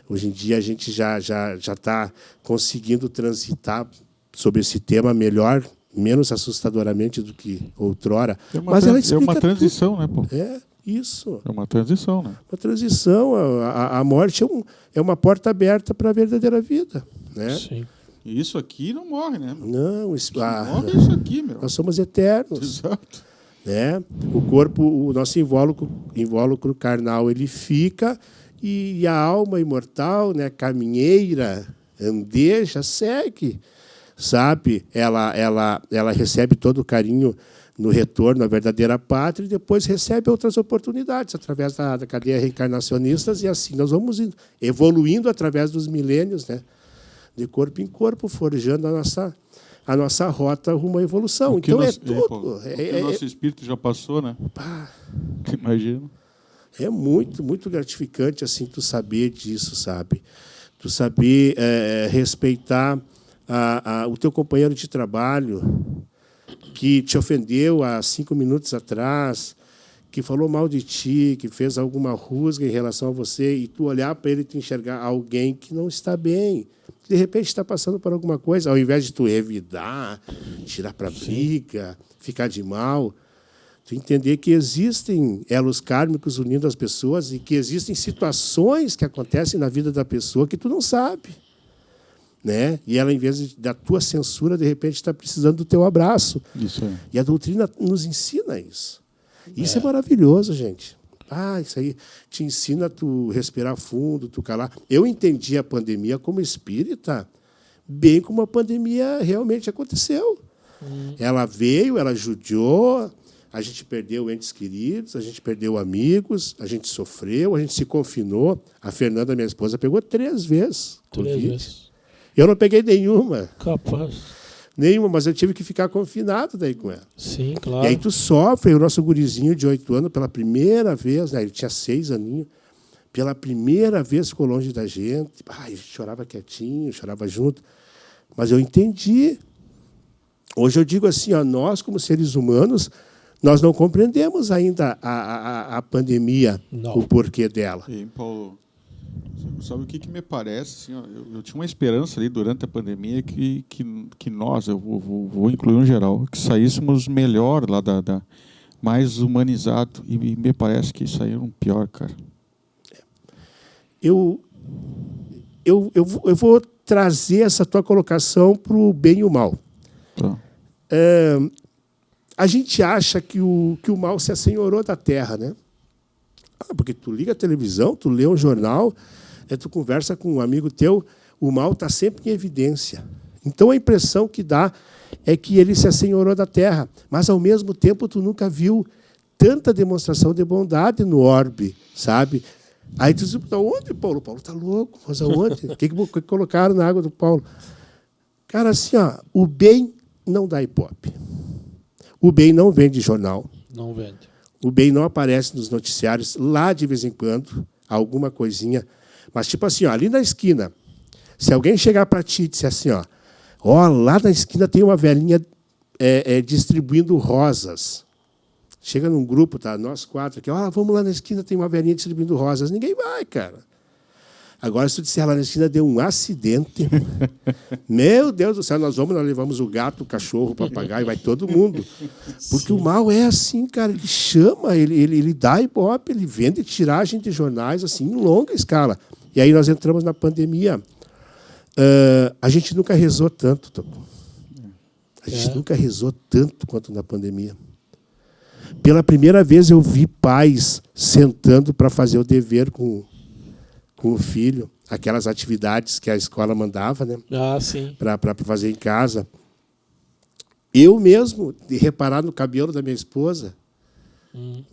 hoje em dia a gente já está conseguindo transitar sobre esse tema melhor, menos assustadoramente do que outrora. Mas ela explica uma transição, tudo. Né, pô? É isso. É uma transição, né? Uma transição. A morte é uma porta aberta para a verdadeira vida, né? Sim. Isso aqui não morre, né? Não, Morre isso aqui, meu. nós somos eternos. Exato. Né? O corpo, o nosso invólucro carnal, ele fica e a alma imortal, né, caminheira, andeja, segue, sabe? Ela recebe todo o carinho no retorno à verdadeira pátria e depois recebe outras oportunidades através da cadeia reencarnacionistas e assim nós vamos evoluindo através dos milênios, né? De corpo em corpo, forjando a nossa rota rumo à evolução. Então é tudo. O nosso espírito já passou, né? Pá, Imagina. é muito, muito gratificante assim tu saber disso, sabe? Tu saber respeitar o teu companheiro de trabalho que te ofendeu há 5 minutos atrás, que falou mal de ti, que fez alguma rusga em relação a você, e tu olhar para ele e tu enxergar alguém que não está bem, que de repente está passando por alguma coisa, ao invés de tu revidar, tirar para briga, ficar de mal, tu entender que existem elos kármicos unindo as pessoas e que existem situações que acontecem na vida da pessoa que tu não sabe. Né? E ela, em vez da tua censura, de repente está precisando do teu abraço. Isso aí. E a doutrina nos ensina isso. Isso é maravilhoso, gente. Isso aí te ensina a tu respirar fundo, tu calar. Eu entendi a pandemia como espírita, bem como a pandemia realmente aconteceu. Ela veio, ela judiou, a gente perdeu entes queridos, a gente perdeu amigos, a gente sofreu, a gente se confinou. A Fernanda, minha esposa, pegou 3 vezes. 3 vezes. Eu não peguei nenhuma. Capaz. Nenhuma, mas eu tive que ficar confinado daí com ela. Sim, claro. E aí tu sofre, o nosso gurizinho de 8 anos, pela primeira vez, né, ele tinha 6 aninhos, pela primeira vez ficou longe da gente. Ele chorava quietinho, chorava junto. Mas eu entendi. Hoje eu digo assim, nós como seres humanos, nós não compreendemos ainda a pandemia, Não. o porquê dela. E, Paulo, sabe o que me parece? Assim, eu tinha uma esperança ali durante a pandemia que nós, eu vou incluir no geral, que saíssemos melhor lá mais humanizado. E me parece que saíram pior, cara. Eu vou trazer essa tua colocação para o bem e o mal. Tá. A gente acha que o mal se assenhorou da terra, né? Porque tu liga a televisão, tu lê um jornal, tu conversa com um amigo teu, o mal está sempre em evidência. Então a impressão que dá é que ele se assenhorou da terra, mas ao mesmo tempo tu nunca viu tanta demonstração de bondade no orbe, sabe? Aí tu diz, onde, Paulo? Paulo está louco, mas aonde? O que colocaram na água do Paulo? Cara, assim, o bem não dá ibope. O bem não vende jornal. Não vende. O bem não aparece nos noticiários, lá de vez em quando, alguma coisinha. Mas, tipo assim, ali na esquina, se alguém chegar para ti e disser assim, lá na esquina tem uma velhinha distribuindo rosas. Chega num grupo, tá? Nós 4 aqui, vamos lá na esquina, tem uma velhinha distribuindo rosas. Ninguém vai, cara. Agora, se tu disser lá na esquina, deu um acidente. Meu Deus do céu, nós levamos o gato, o cachorro, o papagaio, vai todo mundo. Porque o mal é assim, cara, ele chama, ele dá ibope, ele vende tiragem de jornais assim, em longa escala. E aí nós entramos na pandemia. A gente nunca rezou tanto, Toco. A gente nunca rezou tanto quanto na pandemia. Pela primeira vez eu vi pais sentando para fazer o dever com o filho, aquelas atividades que a escola mandava, né? Sim. Para fazer em casa. Eu mesmo, de reparar no cabelo da minha esposa,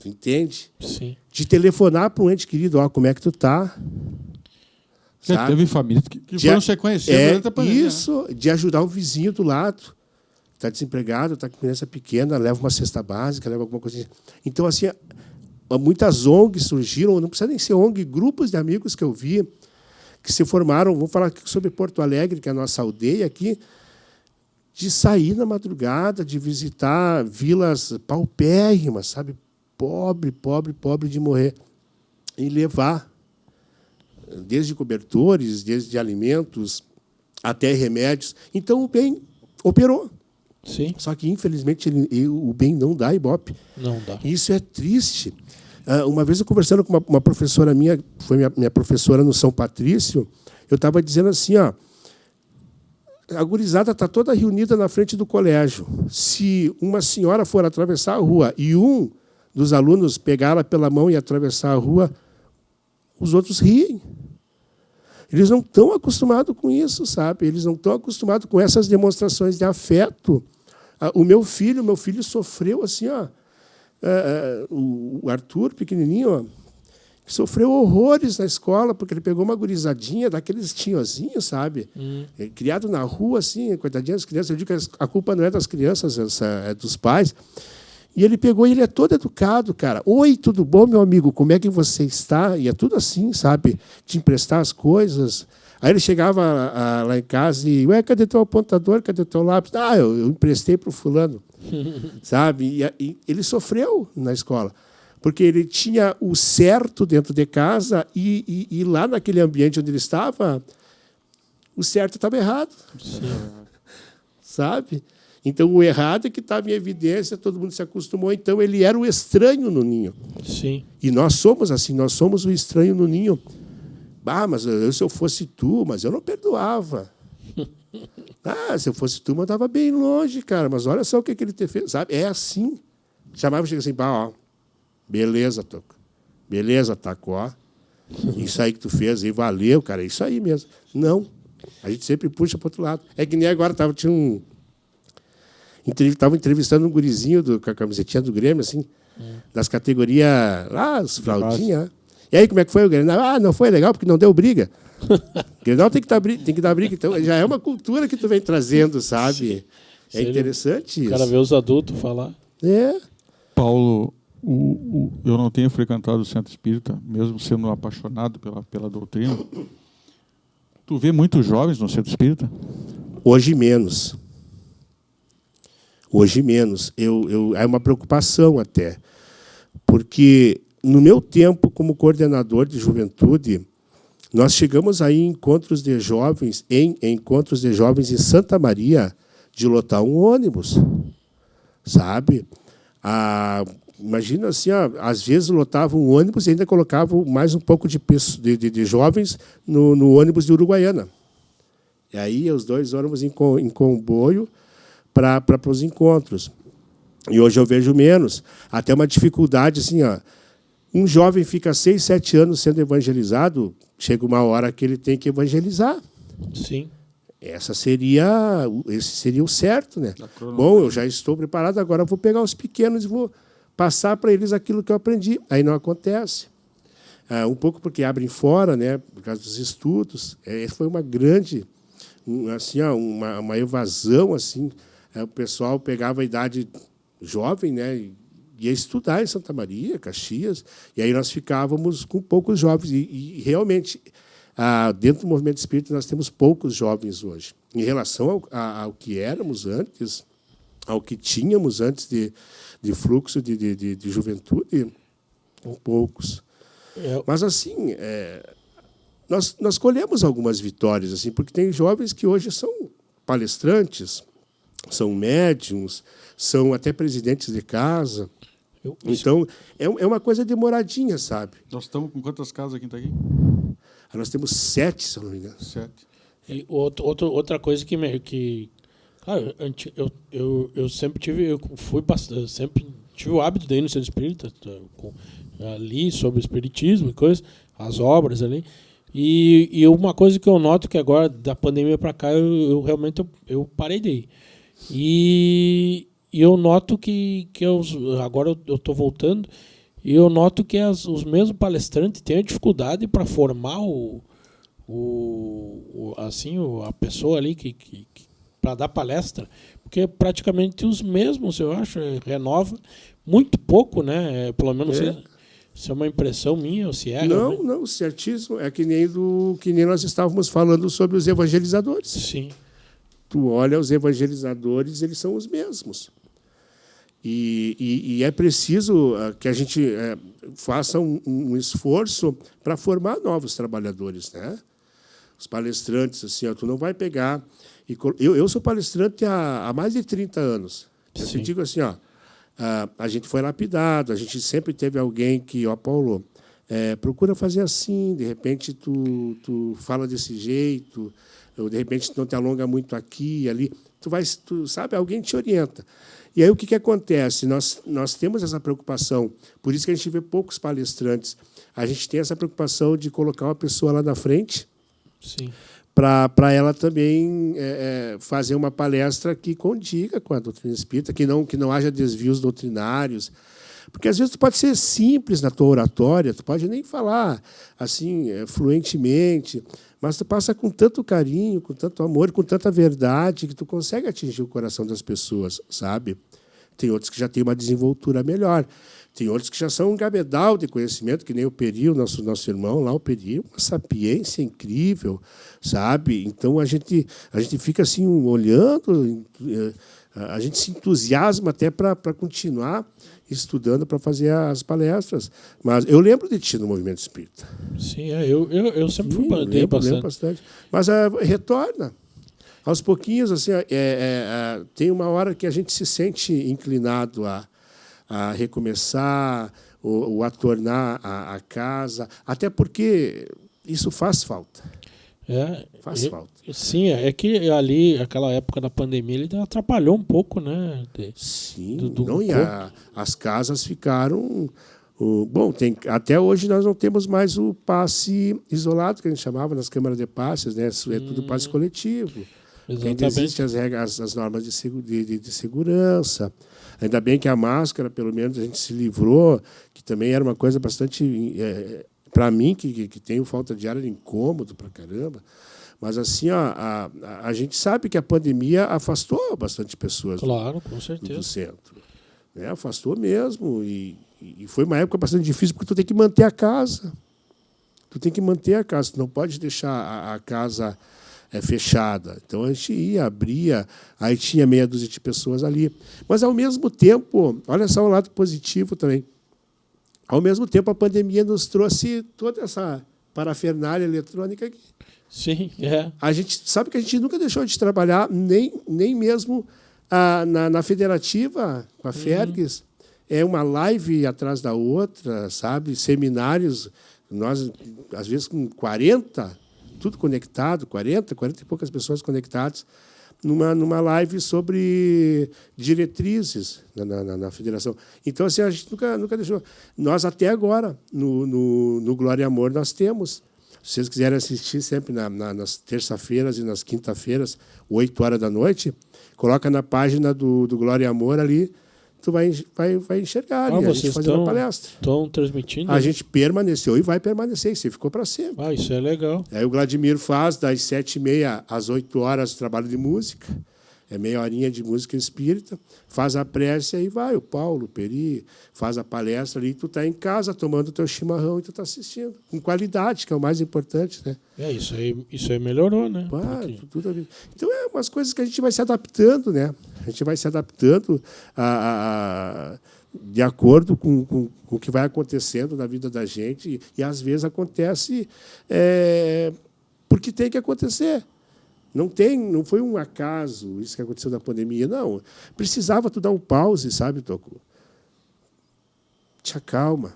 tu entende? Sim. De telefonar para um ente querido, como é que tu tá? Sabe? Teve famílias que foram se conhecer durante a pandemia. Isso, de ajudar o vizinho do lado. Está desempregado, está com criança pequena, leva uma cesta básica, leva alguma coisa. Então, assim, muitas ONGs surgiram, não precisa nem ser ONG, grupos de amigos que eu vi, que se formaram, vou falar aqui sobre Porto Alegre, que é a nossa aldeia aqui, de sair na madrugada, de visitar vilas paupérrimas, sabe? Pobre de morrer. E levar, desde cobertores, desde alimentos, até remédios. Então, o bem operou. Sim. Só que, infelizmente, o bem não dá ibope. Não dá. E isso é triste. Uma vez eu conversando com uma professora minha, foi minha professora no São Patrício, eu estava dizendo assim, a gurizada está toda reunida na frente do colégio. Se uma senhora for atravessar a rua e um dos alunos pegar ela pela mão e atravessar a rua, os outros riem. Eles não estão acostumados com isso, sabe? Eles não estão acostumados com essas demonstrações de afeto. O meu filho sofreu assim, ó, o Arthur, pequenininho, ó, sofreu horrores na escola, porque ele pegou uma gurizadinha daqueles tinhozinhos, sabe? Criado na rua, assim, coitadinha das crianças. Eu digo que a culpa não é das crianças, é dos pais. E ele pegou, e ele é todo educado, cara. Oi, tudo bom, meu amigo? Como é que você está? E é tudo assim, sabe? De emprestar as coisas. Aí ele chegava lá em casa e, ué, cadê teu apontador? Cadê teu lápis? Ah, eu emprestei para o fulano. Sabe? E ele sofreu na escola. Porque ele tinha o certo dentro de casa e lá naquele ambiente onde ele estava, o certo estava errado. Sim. Sabe? Então, o errado é que estava em evidência, todo mundo se acostumou. Então, ele era o estranho no ninho. Sim. E nós somos assim, nós somos o estranho no ninho. Ah, mas se eu fosse tu, mas eu não perdoava. Ah, se eu fosse tu, mandava bem longe, cara. Mas olha só o que ele te fez. Sabe? É assim. Chamava, chega assim, ó, beleza, Toco. Beleza, Taco, ó. Isso aí que tu fez aí, valeu, cara. É isso aí mesmo. Não. A gente sempre puxa para o outro lado. É que nem agora, estava entrevistando um gurizinho com a camisetinha do Grêmio, assim, das categorias lá, as fraldinhas. Né? E aí, como é que foi o Grêmio? Ah, não foi legal porque não deu briga. O Grêmio tem que dar briga. Então, já é uma cultura que tu vem trazendo, sabe? Sim. É interessante isso. O cara vê os adultos falar. É. Paulo, eu não tenho frequentado o Centro Espírita, mesmo sendo apaixonado pela doutrina. Tu vê muitos jovens no Centro Espírita? Hoje menos. Hoje menos. É uma preocupação até. Porque, no meu tempo como coordenador de juventude, nós chegamos aí em encontros de jovens em Santa Maria, de lotar um ônibus. Sabe? Imagina assim, ó, às vezes lotavam um ônibus e ainda colocavam mais um pouco de jovens no ônibus de Uruguaiana. E aí os dois ônibus em comboio para os encontros. E hoje eu vejo menos. Até uma dificuldade, assim, ó, um jovem fica 6, 7 anos sendo evangelizado, chega uma hora que ele tem que evangelizar. Sim. Esse seria o certo, né? Bom, eu já estou preparado, agora eu vou pegar os pequenos e vou passar para eles aquilo que eu aprendi. Aí não acontece. Um pouco porque abrem fora, né, por causa dos estudos. Foi uma grande, assim, ó, uma evasão, assim. O pessoal pegava a idade jovem, né, e ia estudar em Santa Maria, Caxias, e aí nós ficávamos com poucos jovens. E realmente, dentro do movimento espírita, nós temos poucos jovens hoje. Em relação ao que éramos antes, ao que tínhamos antes de fluxo de juventude, poucos. Mas, assim, nós colhemos algumas vitórias, assim, porque tem jovens que hoje são palestrantes, são médiums, são até presidentes de casa. Então, é uma coisa demoradinha, sabe? Nós estamos com quantas casas aqui em Itaqui? Nós temos 7, se eu não me engano. 7. E outra coisa que cara, eu sempre tive, sempre tive o hábito de ir no Centro Espírita, ali sobre o espiritismo e coisas, as obras ali. E uma coisa que eu noto que agora, da pandemia para cá, eu realmente parei de ir. E eu noto que agora eu estou voltando, e eu noto que os mesmos palestrantes têm a dificuldade para formar a pessoa ali para dar palestra, porque praticamente os mesmos, eu acho, renova muito pouco, né? Pelo menos se é uma impressão minha ou se é. Não, certíssimo. É que nem nós estávamos falando sobre os evangelizadores. Sim. Tu olha, os evangelizadores, eles são os mesmos. E é preciso que a gente faça um esforço para formar novos trabalhadores, né? Os palestrantes, assim, ó, tu não vai pegar... Eu sou palestrante há mais de 30 anos. Eu te digo assim, ó, a gente foi lapidado, a gente sempre teve alguém que, ó, Paulo, procura fazer assim, de repente tu fala desse jeito, ou de repente não te alonga muito aqui e ali, tu sabe, alguém te orienta. E aí o que acontece? Nós temos essa preocupação, por isso que a gente vê poucos palestrantes. A gente tem essa preocupação de colocar uma pessoa lá na frente, Sim. para ela também fazer uma palestra que condiga com a doutrina espírita, que não haja desvios doutrinários. Porque, às vezes, tu pode ser simples na tua oratória, tu pode nem falar assim fluentemente, mas tu passa com tanto carinho, com tanto amor, com tanta verdade, que tu consegue atingir o coração das pessoas, sabe? Tem outros que já têm uma desenvoltura melhor. Tem outros que já são um gabedal de conhecimento, que nem o Peri, o nosso irmão lá, o Peri, uma sapiência incrível, sabe? Então, a gente fica assim, olhando, a gente se entusiasma até para continuar estudando, para fazer as palestras. Mas eu lembro de ti no movimento espírita. Sim, eu sempre fui lembro bastante. Mas retorna. Aos pouquinhos, assim, tem uma hora que a gente se sente inclinado a recomeçar ou a tornar a casa, até porque isso faz falta. Faz falta. Sim, é que ali, aquela época da pandemia, ele atrapalhou um pouco, né? Sim, as casas ficaram... Bom, até hoje nós não temos mais o passe isolado, que a gente chamava nas câmaras de passes, né? Isso é tudo passe coletivo. Ainda existem as regras, as normas de segurança. Ainda bem que a máscara, pelo menos, a gente se livrou, que também era uma coisa bastante... para mim, que tenho falta de ar, era incômodo para caramba. Mas, assim, a gente sabe que a pandemia afastou bastante pessoas com certeza. do centro. Né? Afastou mesmo. E foi uma época bastante difícil, porque tu tem que manter a casa. Tu tem que manter a casa. Tu não pode deixar a casa fechada. Então, a gente ia, abria, aí tinha meia dúzia de pessoas ali. Mas, ao mesmo tempo, olha só o lado positivo também. Ao mesmo tempo, a pandemia nos trouxe toda essa parafernália eletrônica aqui. Sim, A gente sabe que a gente nunca deixou de trabalhar, nem mesmo na federativa, com a Fergs. É uma live atrás da outra, sabe? Seminários, nós, às vezes, com 40, tudo conectado, 40 e poucas pessoas conectadas, numa live sobre diretrizes na federação. Então, assim, a gente nunca deixou. Nós, até agora, no Glória e Amor, nós temos. Se vocês quiserem assistir sempre nas terça-feiras e nas quinta-feiras, 8 horas da noite, coloca na página do Glória e Amor ali, tu vai enxergar ali, a gente fazendo a palestra. Estão transmitindo? A gente permaneceu e vai permanecer, isso ficou para sempre. Isso é legal. Aí o Vladimir faz das 7h30 às 8 horas o trabalho de música, meia horinha de música espírita, faz a prece e aí vai o Paulo, o Peri, faz a palestra ali, tu está em casa tomando o teu chimarrão e tu está assistindo, com qualidade, que é o mais importante, né? Isso aí melhorou, né? Tudo. Então, é umas coisas que a gente vai se adaptando, né? A gente vai se adaptando de acordo com o que vai acontecendo na vida da gente, e às vezes acontece porque tem que acontecer. Não foi um acaso isso que aconteceu na pandemia, não. Precisava tu dar um pause, sabe, Toco? Te acalma,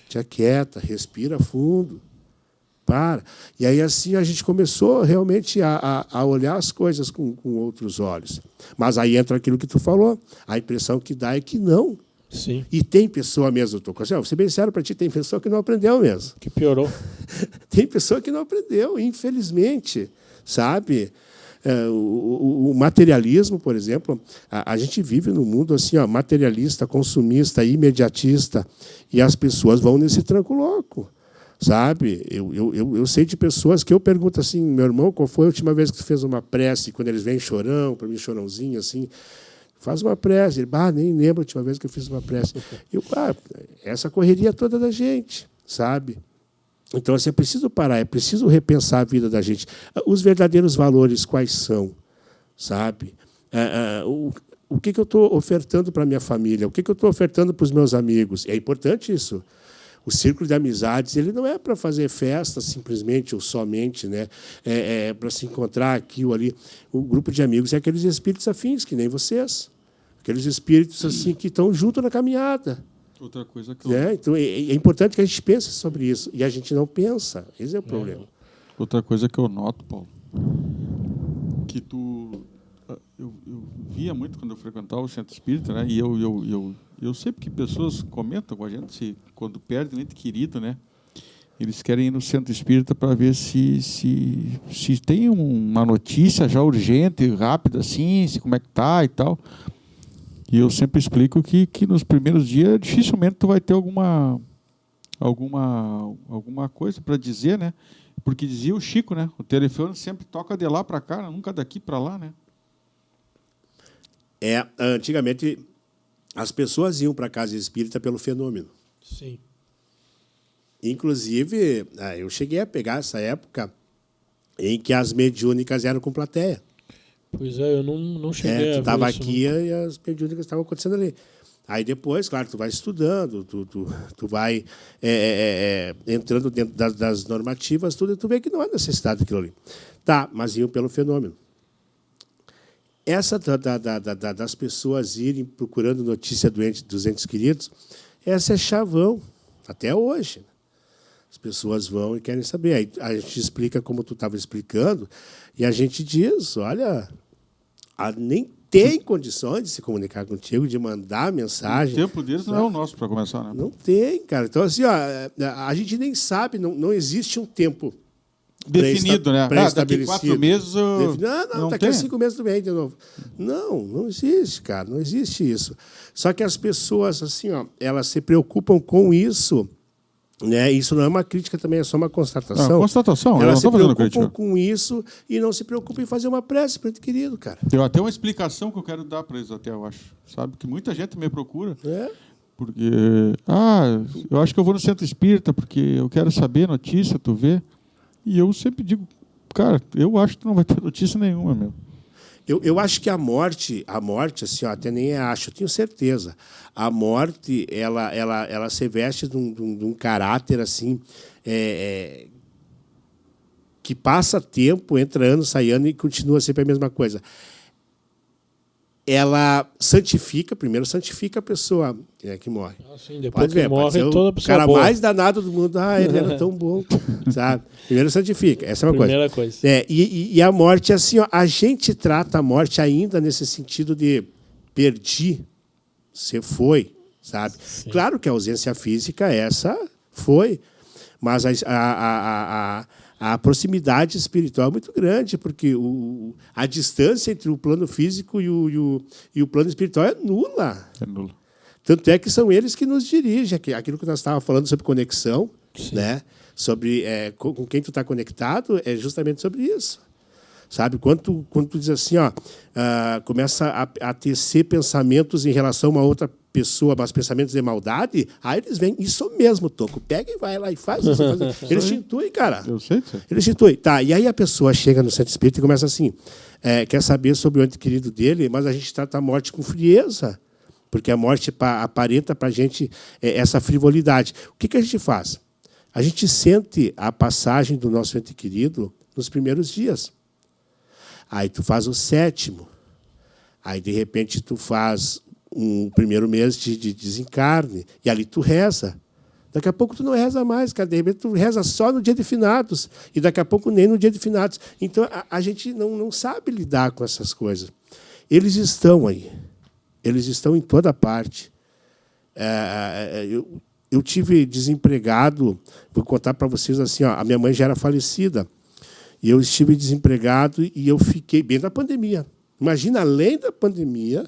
te aquieta, respira fundo, para. E aí, assim, a gente começou realmente a olhar as coisas com outros olhos. Mas aí entra aquilo que tu falou, a impressão que dá é que não. Sim. E tem pessoa mesmo, Toco, assim, vou ser bem sério para ti, tem pessoa que não aprendeu mesmo. Que piorou. Tem pessoa que não aprendeu, infelizmente. Sabe? O materialismo, por exemplo, a gente vive num mundo assim, materialista, consumista, imediatista, e as pessoas vão nesse tranco louco. Sabe? Eu sei de pessoas que eu pergunto assim, meu irmão, qual foi a última vez que tu fez uma prece? Quando eles vêm chorão, para mim chorãozinho, assim, faz uma prece. Ele, nem lembro a última vez que eu fiz uma prece. Essa correria toda da gente, sabe? Então, assim, é preciso parar, é preciso repensar a vida da gente. Os verdadeiros valores quais são, sabe? O que eu estou ofertando para a minha família? O que eu estou ofertando para os meus amigos? É importante isso. O círculo de amizades ele não é para fazer festa simplesmente ou somente, né? É para se encontrar aqui ou ali. O grupo de amigos é aqueles espíritos afins, que nem vocês. Aqueles espíritos assim, que estão junto na caminhada. Outra coisa que Então, é importante que a gente pense sobre isso. E a gente não pensa. Esse é o problema. Outra coisa que eu noto, Paulo, que eu via muito quando eu frequentava o centro espírita, né? E eu sei porque pessoas comentam com a gente quando perdem um ente querido, né? Eles querem ir no centro espírita para ver se tem uma notícia já urgente, rápida, assim, se como é que tá e tal. E eu sempre explico que nos primeiros dias dificilmente tu vai ter alguma coisa para dizer, né? Porque dizia o Chico, né? O telefone sempre toca de lá para cá, nunca daqui para lá, né? Antigamente, as pessoas iam para a casa espírita pelo fenômeno. Sim. Inclusive, eu cheguei a pegar essa época em que as mediúnicas eram com plateia. Pois é, eu não cheguei a ver tu estava isso, aqui e as mediúnicas estavam acontecendo ali. Aí depois, claro, tu vai estudando, tu vai entrando dentro das normativas, tudo, e tu vê que não há necessidade daquilo ali. Tá, mas iam pelo fenômeno. Essa das pessoas irem procurando notícia dos entes queridos, essa é chavão, até hoje. As pessoas vão e querem saber. Aí a gente explica como tu estava explicando, e a gente diz, olha, nem tem condições de se comunicar contigo, de mandar mensagem. O tempo deles não é o nosso, para começar, né? Não tem, cara. Então, assim, ó, a gente nem sabe, não existe um tempo definido, né? Daqui 4 meses... Não, daqui a 5 meses tu vem de novo. Não existe, cara. Não existe isso. Só que as pessoas, assim, ó, elas se preocupam com isso, né? Isso não é uma crítica também, é só uma constatação. É uma constatação, elas se preocupam crítica com isso e não se preocupam em fazer uma prece para o ente querido, cara. Tem até uma explicação que eu quero dar para eles até, eu acho. Sabe? Que muita gente me procura. Porque... eu acho que eu vou no centro espírita porque eu quero saber notícia, tu vê. E eu sempre digo, cara, eu acho que tu não vai ter notícia nenhuma, meu. Eu acho que a morte, assim, ó, até nem acho, eu tenho certeza. A morte, ela se veste de um caráter assim, que passa tempo, entra ano, sai ano e continua sempre a mesma coisa. Ela primeiro santifica a pessoa que morre. Sim, depois que morre, toda a pessoa o cara boa. mais danado do mundo, ele era tão bom, sabe? Primeiro santifica, essa é uma Primeira coisa. E a morte, assim, ó, a gente trata a morte ainda nesse sentido de perdi, você foi, sabe? Sim. Claro que a ausência física, essa foi, mas a proximidade espiritual é muito grande, porque a distância entre o plano físico e o plano espiritual é nula. É nula. Tanto é que são eles que nos dirigem. Aquilo que nós estávamos falando sobre conexão, né? Sobre com quem tu está conectado, é justamente sobre isso. Sabe? Quando tu diz assim, ó, começa a tecer pensamentos em relação a uma outra pessoa, mas pensamentos de maldade, aí eles vêm, isso mesmo, Toco, pega e vai lá e faz isso. Eles te intuem, cara. Eu sei. Eles te intuem. Tá, e aí a pessoa chega no centro espírita e começa assim, quer saber sobre o ente querido dele, mas a gente trata a morte com frieza, porque a morte aparenta para a gente essa frivolidade. O que a gente faz? A gente sente a passagem do nosso ente querido nos primeiros dias. Aí tu faz o 7º. Aí, de repente, tu faz um primeiro mês de desencarne. E ali tu reza. Daqui a pouco tu não reza mais, cara. De repente tu reza só no dia de finados. E daqui a pouco nem no dia de finados. Então, a gente não sabe lidar com essas coisas. Eles estão aí. Eles estão em toda parte. Eu tive desempregado, vou contar para vocês assim, ó, a minha mãe já era falecida. E eu estive desempregado e eu fiquei bem da pandemia. Imagina, além da pandemia,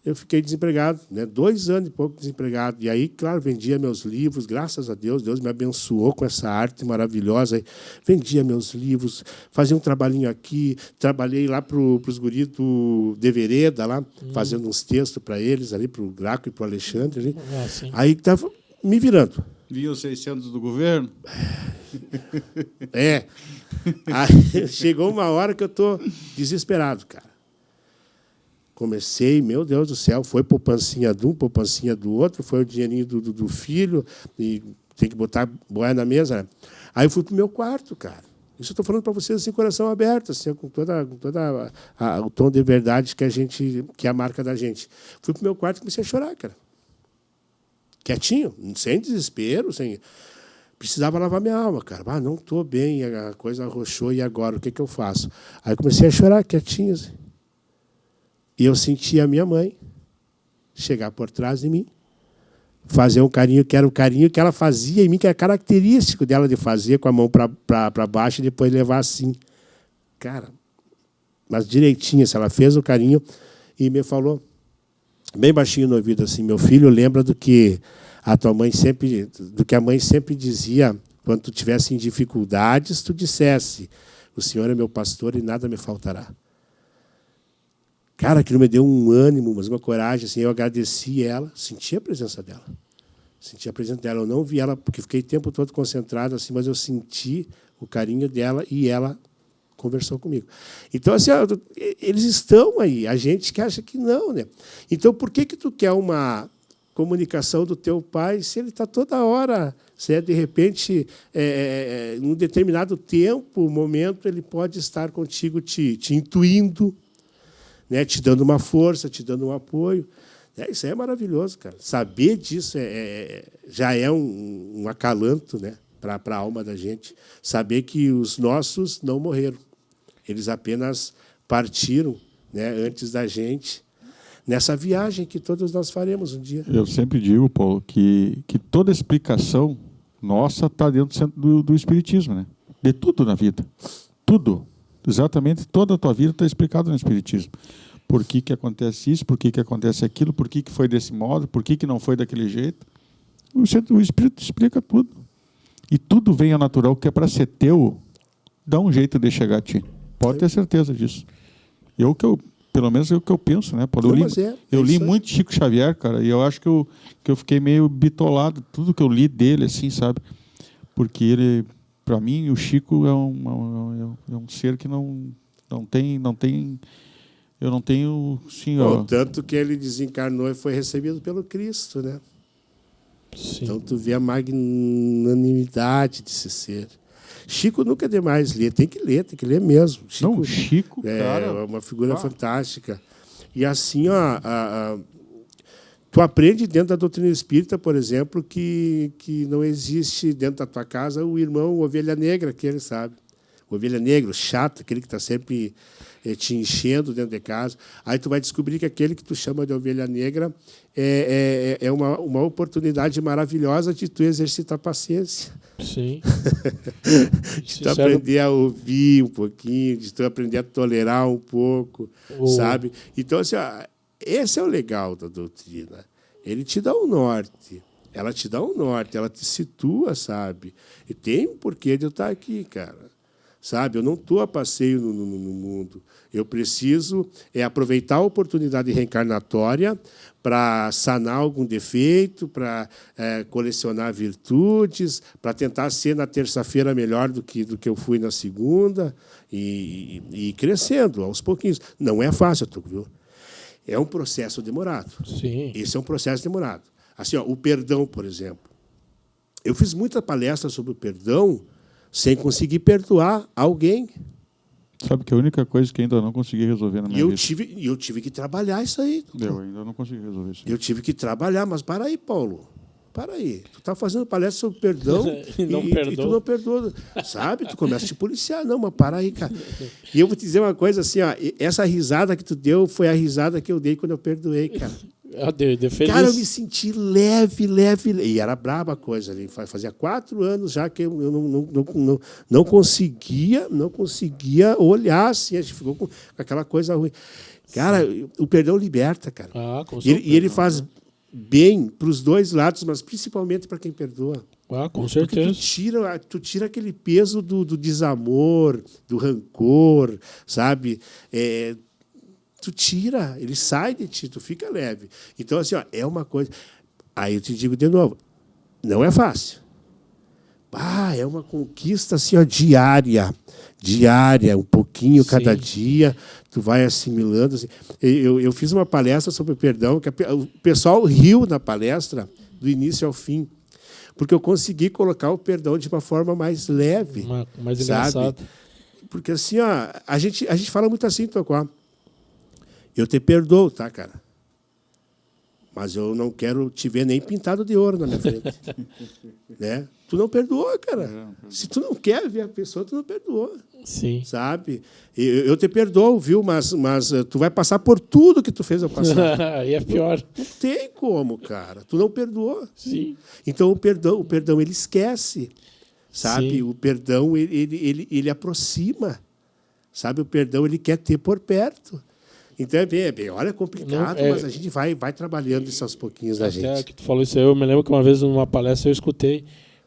eu fiquei desempregado, né? 2 anos e pouco desempregado. E aí, claro, vendia meus livros, graças a Deus, Deus me abençoou com essa arte maravilhosa. Vendia meus livros, fazia um trabalhinho aqui, trabalhei lá para os guris do De Vereda, lá, fazendo uns textos para eles, ali para o Graco e para o Alexandre. Ali. Aí estava me virando. Viu os 600 do governo? Aí, chegou uma hora que eu estou desesperado, cara. Comecei, meu Deus do céu, foi poupancinha de um, poupancinha do outro, foi o dinheirinho do filho, e tem que botar boia na mesa. Né? Aí eu fui para o meu quarto, cara. Isso eu estou falando para vocês assim, coração aberto, assim, com toda o tom de verdade que é a marca da gente. Fui para o meu quarto e comecei a chorar, cara. Quietinho, sem desespero, sem... precisava lavar minha alma, cara. Ah, não estou bem, a coisa arrochou, e agora? O que eu faço? Aí comecei a chorar, quietinho. Assim. E eu senti a minha mãe chegar por trás de mim, fazer um carinho, que era o carinho que ela fazia em mim, que era característico dela de fazer com a mão para baixo e depois levar assim. Cara, mas direitinho, se ela fez o carinho e me falou, bem baixinho no ouvido, assim, meu filho, lembra do que a mãe sempre dizia quando tu tivesse em dificuldades, tu dissesse, o Senhor é meu pastor e nada me faltará. Cara, aquilo me deu um ânimo, mas uma coragem, assim, eu agradeci ela, senti a presença dela. Senti a presença dela, eu não vi ela, porque fiquei o tempo todo concentrado, assim, mas eu senti o carinho dela e ela conversou comigo. Então, assim, eles estão aí, a gente que acha que não, né? Então, por que tu quer uma comunicação do teu pai se ele está toda hora, se de repente, em um determinado tempo, momento, ele pode estar contigo te intuindo, né, te dando uma força, te dando um apoio. Isso aí é maravilhoso, cara. Saber disso já é um acalanto, né, para a alma da gente. Saber que os nossos não morreram. Eles apenas partiram, né, antes da gente, nessa viagem que todos nós faremos um dia. Eu sempre digo, Paulo, que toda explicação nossa está dentro do Espiritismo, né? De tudo na vida. Tudo. Exatamente toda a tua vida está explicada no Espiritismo. Por que acontece isso, por que acontece aquilo, por que foi desse modo, por que não foi daquele jeito. O Espírito explica tudo. E tudo vem ao natural, que é para ser teu, dá um jeito de chegar a ti. Pode ter certeza disso. Pelo menos é o que eu penso, né, Paulo? Eu li muito Chico Xavier, cara, e eu acho que eu fiquei meio bitolado, tudo que eu li dele, assim, sabe? Porque ele, para mim, o Chico é um ser que não tem, eu não tenho, sim, ó. Tanto que ele desencarnou e foi recebido pelo Cristo, né? Sim. Então tu vê a magnanimidade desse ser. Chico nunca é demais ler, tem que ler mesmo. Chico, cara, é uma figura fantástica. E assim, tu aprende dentro da doutrina espírita, por exemplo, que não existe dentro da tua casa o irmão ovelha negra, aquele, sabe? O ovelha negra, chato, aquele que está sempre te enchendo dentro de casa. Aí tu vai descobrir que aquele que tu chama de ovelha negra é uma oportunidade maravilhosa de tu exercitar paciência. Sim. De tu aprender a ouvir um pouquinho, de tu aprender a tolerar um pouco, sabe? Então, assim, esse é o legal da doutrina. Ele te dá um norte. Ela te dá um norte, ela te situa, sabe? E tem um porquê de eu estar aqui, cara. Sabe? Eu não estou a passeio no mundo. Eu preciso aproveitar a oportunidade reencarnatória para sanar algum defeito, para colecionar virtudes, para tentar ser na terça-feira melhor do que eu fui na segunda e ir crescendo aos pouquinhos. Não é fácil, viu? É um processo demorado. Sim. Esse é um processo demorado. Assim, o perdão, por exemplo. Eu fiz muita palestra sobre o perdão sem conseguir perdoar alguém. Sabe que a única coisa que ainda não consegui resolver na minha vida. Eu tive que trabalhar isso aí. Eu ainda não consegui resolver isso. Eu tive que trabalhar, mas para aí, Paulo. Para aí. Tu está fazendo palestra sobre perdão e tu não perdoa. Sabe? Tu começa a te policiar. Não, mas para aí, cara. E eu vou te dizer uma coisa assim, essa risada que tu deu foi a risada que eu dei quando eu perdoei, cara. Feliz. Cara, eu me senti leve. E era braba a coisa ali. Fazia 4 anos já que eu não conseguia olhar assim. A gente ficou com aquela coisa ruim. Cara, o perdão liberta, cara. Com certeza. E ele faz bem para os dois lados, mas principalmente para quem perdoa. Com certeza. Tu tira aquele peso do desamor, do rancor, sabe? Tu tira, ele sai de ti, tu fica leve. Então, assim, é uma coisa... Aí eu te digo de novo, não é fácil. É uma conquista assim, diária, um pouquinho cada dia, tu vai assimilando. Assim. Eu fiz uma palestra sobre perdão, que o pessoal riu na palestra, do início ao fim, porque eu consegui colocar o perdão de uma forma mais leve. Mais engraçada. Porque assim, a gente fala muito assim, Tocó. Eu te perdoo, tá, cara? mas eu não quero te ver nem pintado de ouro na minha frente. Né? Tu não perdoou, cara. Se tu não quer ver a pessoa, tu não perdoou. Sim. Sabe? Eu te perdoo, viu? Mas tu vai passar por tudo que tu fez eu passar. Aí é pior. Não tem como, cara. Tu não perdoou. Sim. Então, o perdão ele esquece. Sabe? Sim. O perdão, ele aproxima. Sabe? O perdão, ele quer ter por perto. Então, olha, é complicado, mas a gente vai trabalhando isso aos pouquinhos da Até gente. que tu falou isso aí, eu me lembro que uma vez numa palestra eu escutei,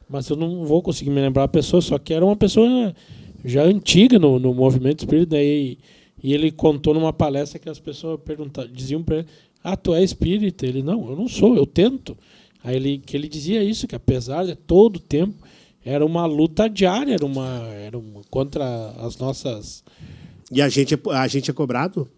mas eu não vou conseguir me lembrar a pessoa, só que era uma pessoa já antiga no movimento espírita, e ele contou numa palestra que as pessoas diziam para ele, tu é espírita? Ele, não, eu não sou, eu tento. Aí ele dizia isso, que apesar de todo o tempo, era uma luta diária, era uma contra as nossas... E a gente é cobrado?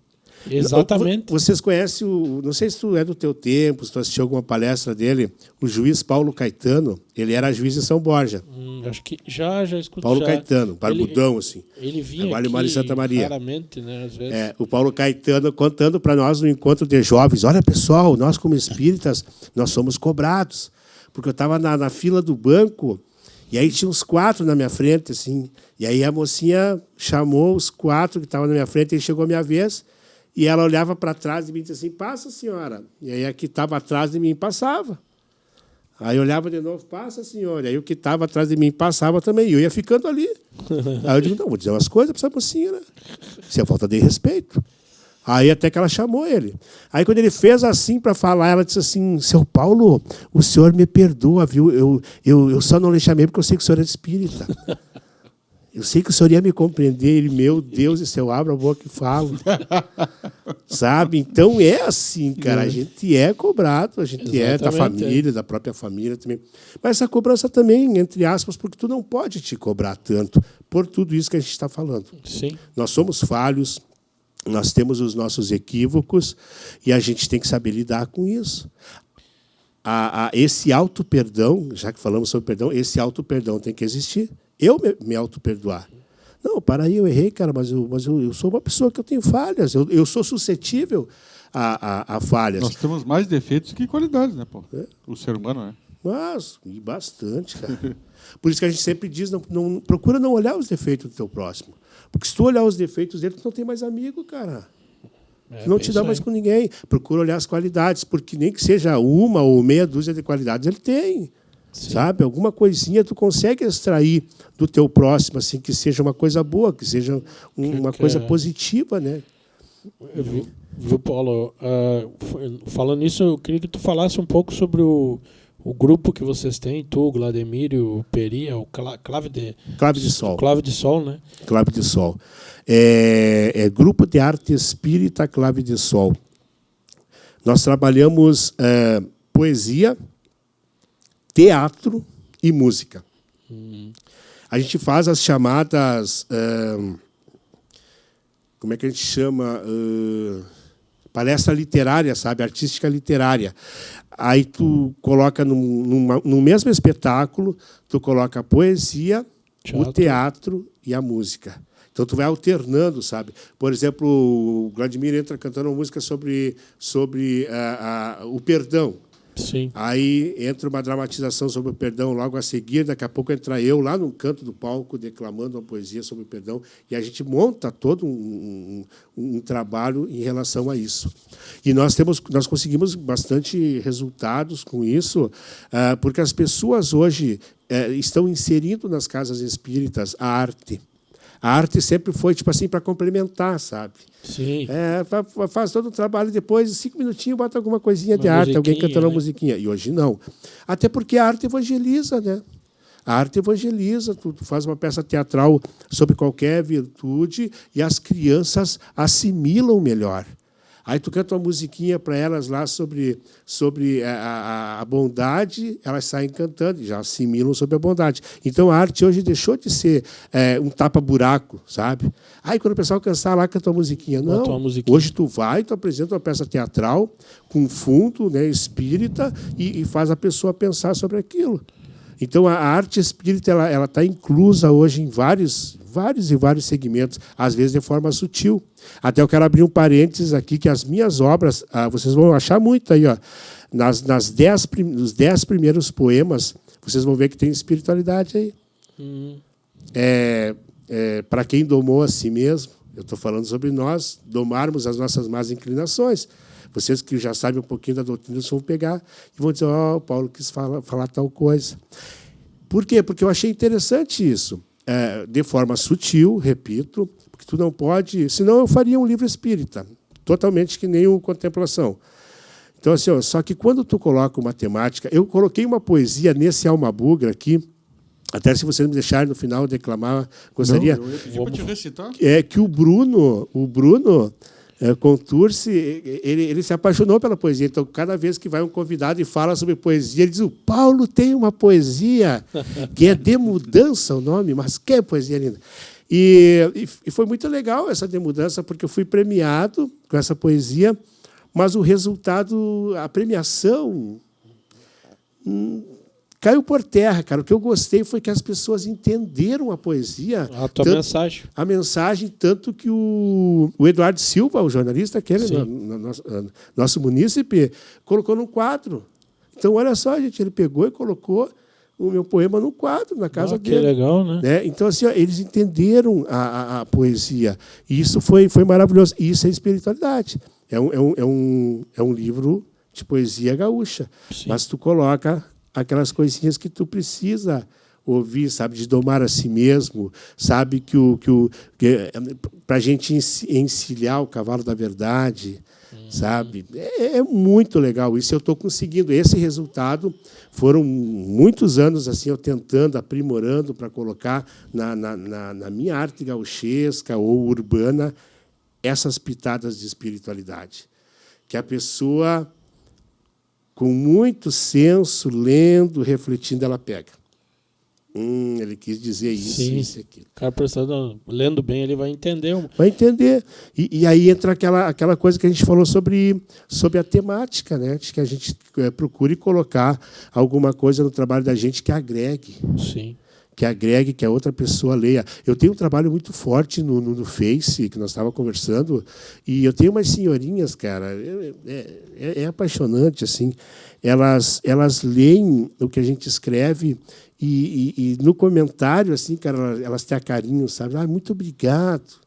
Exatamente. Vocês conhecem não sei se tu é do teu tempo, se tu assistiu alguma palestra dele, o juiz Paulo Caetano, ele era juiz em São Borja. Acho que já escutei. Paulo Caetano, barbudão, assim. Ele vinha agora ele mora em aqui Santa Maria. Claramente, né, às vezes. O Paulo Caetano contando para nós no encontro de jovens, olha, pessoal, nós como espíritas, nós somos cobrados. Porque eu estava na fila do banco, e aí tinha uns 4 na minha frente, assim, e aí a mocinha chamou os 4 que estavam na minha frente, e chegou a minha vez, e ela olhava para trás de mim e disse assim, passa, senhora. E aí a que estava atrás de mim passava. Aí eu olhava de novo, passa, senhora. E aí o que estava atrás de mim passava também. E eu ia ficando ali. Aí eu digo, não, vou dizer umas coisas para essa mocinha, né? Se é falta de respeito. Aí até que ela chamou ele. Aí quando ele fez assim para falar, ela disse assim, seu Paulo, o senhor me perdoa, viu? Eu só não lhe chamei porque eu sei que o senhor é espírita. Eu sei que o senhor ia me compreender. Ele, meu Deus, e se eu abro a boca e falo. Sabe? Então é assim, cara. A gente é cobrado, a gente é da família, da própria família também. Mas essa cobrança também, entre aspas, porque tu não pode te cobrar tanto por tudo isso que a gente está falando. Sim. Nós somos falhos, nós temos os nossos equívocos e a gente tem que saber lidar com isso. Esse auto-perdão, já que falamos sobre perdão, esse auto-perdão tem que existir. Eu me auto-perdoar. Não, para aí, eu errei, cara, mas eu sou uma pessoa que eu tenho falhas. Eu sou suscetível a falhas. Nós temos mais defeitos que qualidades, né, pô? O ser humano, né? Mas, e bastante, cara. Por isso que a gente sempre diz, procura não olhar os defeitos do teu próximo. Porque se tu olhar os defeitos dele, tu não tem mais amigo, cara. Tu não te dá mais com ninguém. Procura olhar as qualidades, porque nem que seja uma ou meia dúzia de qualidades, ele tem. Sim. Sabe? Alguma coisinha tu consegue extrair do teu próximo, assim, que seja uma coisa boa, que seja uma coisa positiva, né? Viu, Paulo? Falando nisso, eu queria que tu falasse um pouco sobre o grupo que vocês têm, tu, Glademiro, o Peri, o Clave de Sol. Clave de Sol, né? Clave de Sol. É Grupo de Arte Espírita Clave de Sol. Nós trabalhamos poesia, teatro e música. A gente faz as chamadas... como é que a gente chama? Palestra literária, sabe? Artística literária. Aí tu coloca no mesmo espetáculo, tu coloca a poesia, o teatro e a música. Então tu vai alternando, sabe? Por exemplo, o Vladimir entra cantando uma música sobre o perdão. Sim. Aí entra uma dramatização sobre o perdão logo a seguir, daqui a pouco entra eu lá no canto do palco declamando uma poesia sobre o perdão, e a gente monta todo um trabalho em relação a isso. E nós conseguimos bastante resultados com isso, porque as pessoas hoje estão inserindo nas casas espíritas a arte. A arte sempre foi tipo assim para complementar, sabe? Sim. Faz todo o trabalho e depois, 5 minutinhos, bota alguma coisinha de arte, alguém cantando uma musiquinha. E hoje não. Até porque a arte evangeliza, né? A arte evangeliza. Tu faz uma peça teatral sobre qualquer virtude e as crianças assimilam melhor. Aí tu canta uma musiquinha para elas lá sobre a bondade, elas saem cantando e já assimilam sobre a bondade. Então, a arte hoje deixou de ser um tapa-buraco, sabe? Aí, quando o pessoal cansar lá, canta uma musiquinha. Não, hoje tu apresenta uma peça teatral com fundo, né, espírita, e faz a pessoa pensar sobre aquilo. Então, a arte espírita ela está inclusa hoje em vários segmentos, às vezes de forma sutil. Até eu quero abrir um parênteses aqui, que as minhas obras, vocês vão achar muito aí, ó, nos 10 primeiros poemas, vocês vão ver que tem espiritualidade aí. Para quem domou a si mesmo, eu estou falando sobre nós domarmos as nossas más inclinações. Vocês que já sabem um pouquinho da doutrina vão pegar e vão dizer, o Paulo quis falar tal coisa. Por quê? Porque eu achei interessante isso. De forma sutil, repito, porque tu não pode... Senão eu faria um livro espírita, totalmente que nem o Contemplação. Então, assim, só que quando tu coloca uma temática... Eu coloquei uma poesia nesse Alma Bugra aqui, até se vocês me deixarem no final declamar, gostaria... Não, eu ia pedir para te recitar. Que o Bruno Contursi, ele se apaixonou pela poesia. Então, cada vez que vai um convidado e fala sobre poesia, ele diz, o Paulo tem uma poesia, que é De Mudança o nome, mas que poesia linda. E foi muito legal essa De Mudança, porque eu fui premiado com essa poesia, mas o resultado, a premiação... caiu por terra, cara. O que eu gostei foi que as pessoas entenderam a poesia. A tua mensagem. A mensagem, tanto que o Eduardo Silva, o jornalista, aquele, nosso munícipe, colocou num quadro. Então, olha só, gente, ele pegou e colocou o meu poema no quadro, na casa dele. Que legal, né? Então, assim, eles entenderam a poesia. E isso foi maravilhoso. E isso é espiritualidade. É um livro de poesia gaúcha. Sim. Mas tu coloca aquelas coisinhas que tu precisa ouvir, sabe, de domar a si mesmo, sabe, que para a gente encilhar o cavalo da verdade, sabe? É muito legal isso. Eu estou conseguindo esse resultado. Foram muitos anos assim eu tentando, aprimorando para colocar na minha arte gauchesca ou urbana essas pitadas de espiritualidade, que a pessoa com muito senso, lendo, refletindo, ela pega. Ele quis dizer isso, Sim. isso e aquilo. O cara prestando, lendo bem, ele vai entender. Vai entender. E aí entra aquela coisa que a gente falou sobre a temática, né? De que a gente procure colocar alguma coisa no trabalho da gente que agregue. Sim. Que agregue, que a outra pessoa leia. Eu tenho um trabalho muito forte no Face, que nós estávamos conversando, e eu tenho umas senhorinhas, cara, é apaixonante, assim. Elas leem o que a gente escreve e no comentário, assim, cara, elas têm a carinho, sabe? Muito obrigado.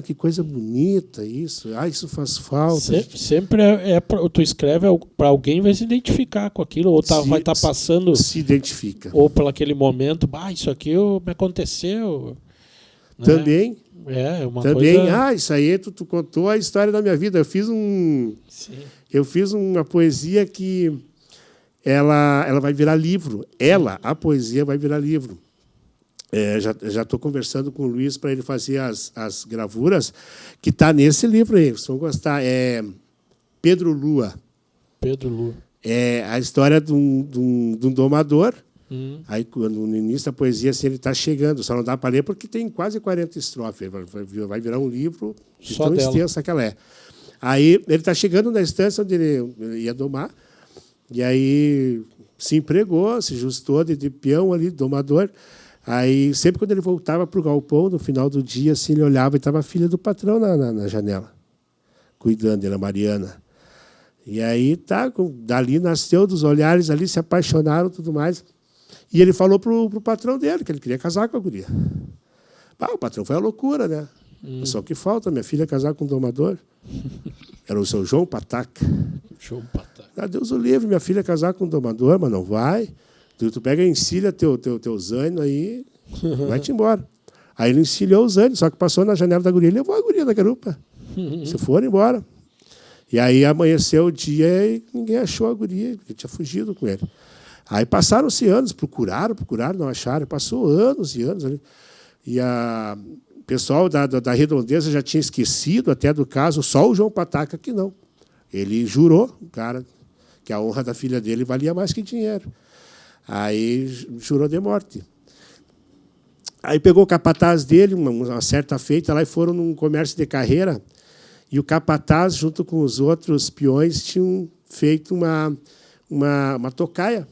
Que coisa bonita isso. Isso faz falta. Sempre tu escreve para alguém vai se identificar com aquilo, ou vai estar passando. Se identifica. Ou por aquele momento, isso aqui me aconteceu. Né? Também. É uma também, coisa. Isso aí tu contou a história da minha vida. Eu fiz uma poesia que ela vai virar livro. A poesia vai virar livro. Já estou conversando com o Luiz para ele fazer as gravuras, que está nesse livro aí, vocês vão gostar. É Pedro Lua. Pedro Lua. É a história de um domador. Aí, no início da poesia, assim, ele está chegando. Só não dá para ler porque tem quase 40 estrofes. Vai virar um livro de tão extensa que ela é. Aí ele está chegando na estância onde ele ia domar. E aí se empregou, se justou de peão ali, domador. Aí, sempre quando ele voltava para o galpão, no final do dia, assim, ele olhava e estava a filha do patrão na janela, cuidando dela, Mariana. E aí, dali nasceu, dos olhares ali, se apaixonaram e tudo mais. E ele falou para o patrão dele que ele queria casar com a guria. O patrão foi a loucura, né? Só o que falta, minha filha casar com um domador. Era o seu João Pataca. João Pataca. Deus o livre, minha filha casar com um domador, mas não vai. Tu pega e encilha teu zânio aí, vai-te embora. Aí ele encilhou o zânio, só que passou na janela da guria e levou a guria da garupa. Se for embora. E aí amanheceu o dia e ninguém achou a guria, porque tinha fugido com ele. Aí passaram-se anos, procuraram, não acharam. Passou anos e anos ali. E o pessoal da redondeza já tinha esquecido até do caso, só o João Pataca que não. Ele jurou, cara, que a honra da filha dele valia mais que dinheiro. Aí jurou de morte. Aí pegou o capataz dele, uma certa feita, lá e foram num comércio de carreira, e o capataz, junto com os outros peões, tinham feito uma tocaia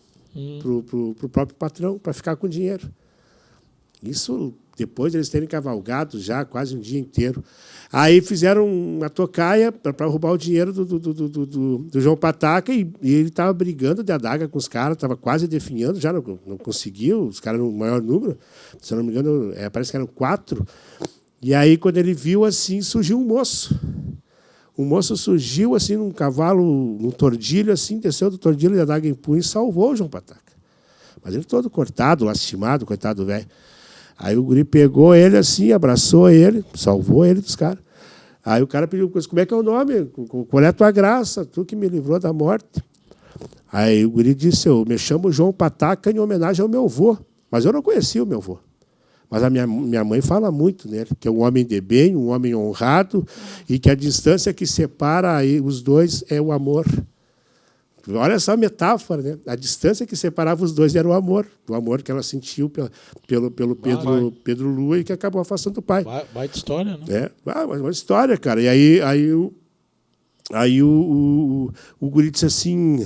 pro próprio patrão, para ficar com dinheiro. Isso depois de eles terem cavalgado já quase um dia inteiro. Aí fizeram uma tocaia para roubar o dinheiro do João Pataca e ele estava brigando de adaga com os caras, estava quase definhando, já não conseguiu, os caras no maior número, se eu não me engano, parece que eram 4. E aí, quando ele viu, assim, surgiu um moço. O moço surgiu assim num cavalo, num tordilho, assim, desceu do tordilho de adaga em punho e salvou o João Pataca. Mas ele todo cortado, lastimado, coitado do velho. Aí o guri pegou ele assim, abraçou ele, salvou ele dos caras. Aí o cara pediu, como é que é o nome? Qual é a tua graça? Tu que me livrou da morte. Aí o guri disse, eu me chamo João Pataca em homenagem ao meu avô. Mas eu não conhecia o meu avô. Mas a minha mãe fala muito nele, que é um homem de bem, um homem honrado, e que a distância que separa aí os dois é o amor. Olha essa metáfora, né? A distância que separava os dois era o amor que ela sentiu pelo Pedro Lua e que acabou afastando o pai. Baita história, né? Uma história, cara. E aí o guri disse assim,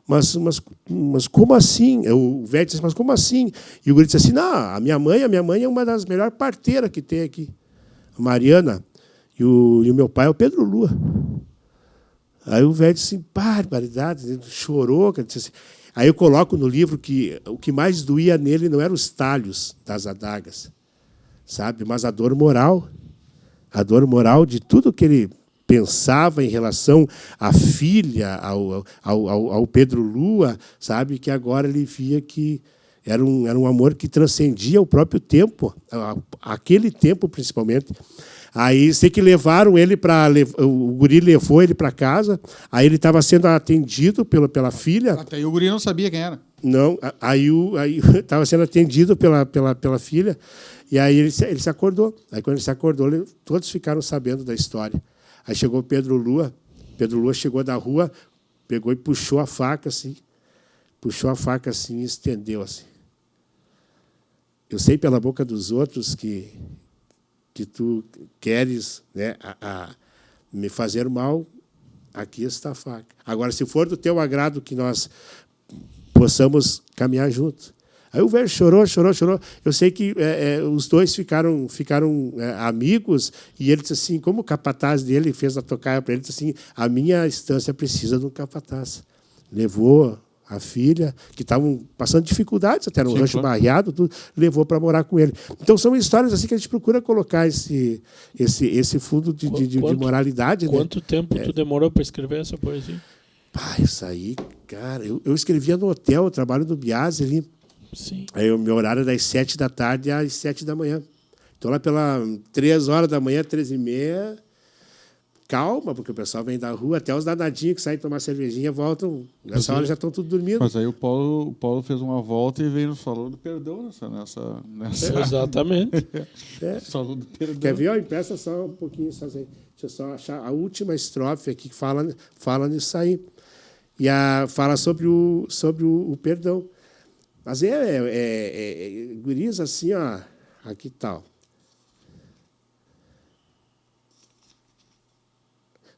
mas como assim? O velho disse, mas como assim? E o guri disse assim, não, a minha mãe é uma das melhores parteiras que tem aqui. A Mariana e o meu pai é o Pedro Lua. Aí o velho disse assim, barbaridade, chorou. Disse assim. Aí eu coloco no livro que o que mais doía nele não eram os talhos das adagas, sabe? Mas a dor moral de tudo que ele pensava em relação à filha, ao Pedro Lua, sabe? Que agora ele via que era um amor que transcendia o próprio tempo, aquele tempo principalmente. Aí sei que levaram ele o guri levou ele para casa, aí ele estava sendo atendido pela filha. Até aí o guri não sabia quem era. Não, aí estava sendo atendido pela filha, e aí ele se acordou. Aí quando ele se acordou, todos ficaram sabendo da história. Aí chegou Pedro Lua chegou da rua, pegou e puxou a faca assim e estendeu assim. Eu sei pela boca dos outros que tu queres, né, me fazer mal, aqui está a faca. Agora, se for do teu agrado que nós possamos caminhar juntos. Aí o velho chorou. Eu sei que os dois ficaram amigos, e ele disse assim, como o capataz dele fez a tocaia para ele, disse assim, a minha estância precisa de um capataz. Levou a filha, que estavam passando dificuldades, até no rancho barreado, tudo, levou para morar com ele. Então, são histórias assim que a gente procura colocar esse fundo de moralidade. Quanto tempo tu demorou para escrever essa poesia? Isso aí, cara, eu escrevia no hotel, eu trabalho no Biase ali. Sim. Aí o meu horário era das 7 da tarde às 7 da manhã. Então, lá pelas 3 horas da manhã, 3h30, calma, porque o pessoal vem da rua, até os danadinhos que saem tomar cervejinha voltam. Nessa hora já estão tudo dormindo. Mas aí o Paulo fez uma volta e veio no Salão do Perdão nessa... Exatamente. Salão do Perdão. Quer ver? Empresta só um pouquinho. Deixa eu só achar a última estrofe aqui que fala nisso aí. E fala sobre o perdão. Mas guris assim, ó, aqui tal.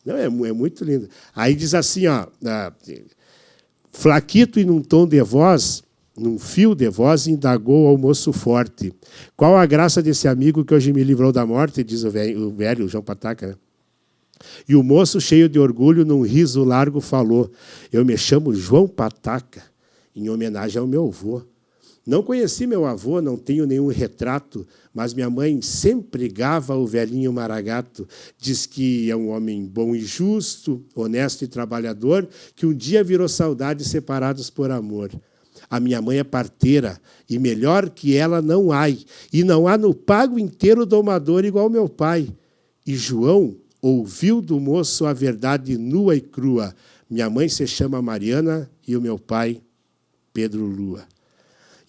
Não, é muito lindo. Aí diz assim, ó, flaquito e num tom de voz, num fio de voz, indagou ao moço forte. Qual a graça desse amigo que hoje me livrou da morte, diz o velho João Pataca, né? E o moço, cheio de orgulho, num riso largo, falou, eu me chamo João Pataca, em homenagem ao meu avô. Não conheci meu avô, não tenho nenhum retrato, mas minha mãe sempre gava o velhinho Maragato. Diz que é um homem bom e justo, honesto e trabalhador, que um dia virou saudade separados por amor. A minha mãe é parteira, e melhor que ela não há, e não há no pago inteiro domador igual meu pai. E João ouviu do moço a verdade nua e crua. Minha mãe se chama Mariana e o meu pai, Pedro Lua.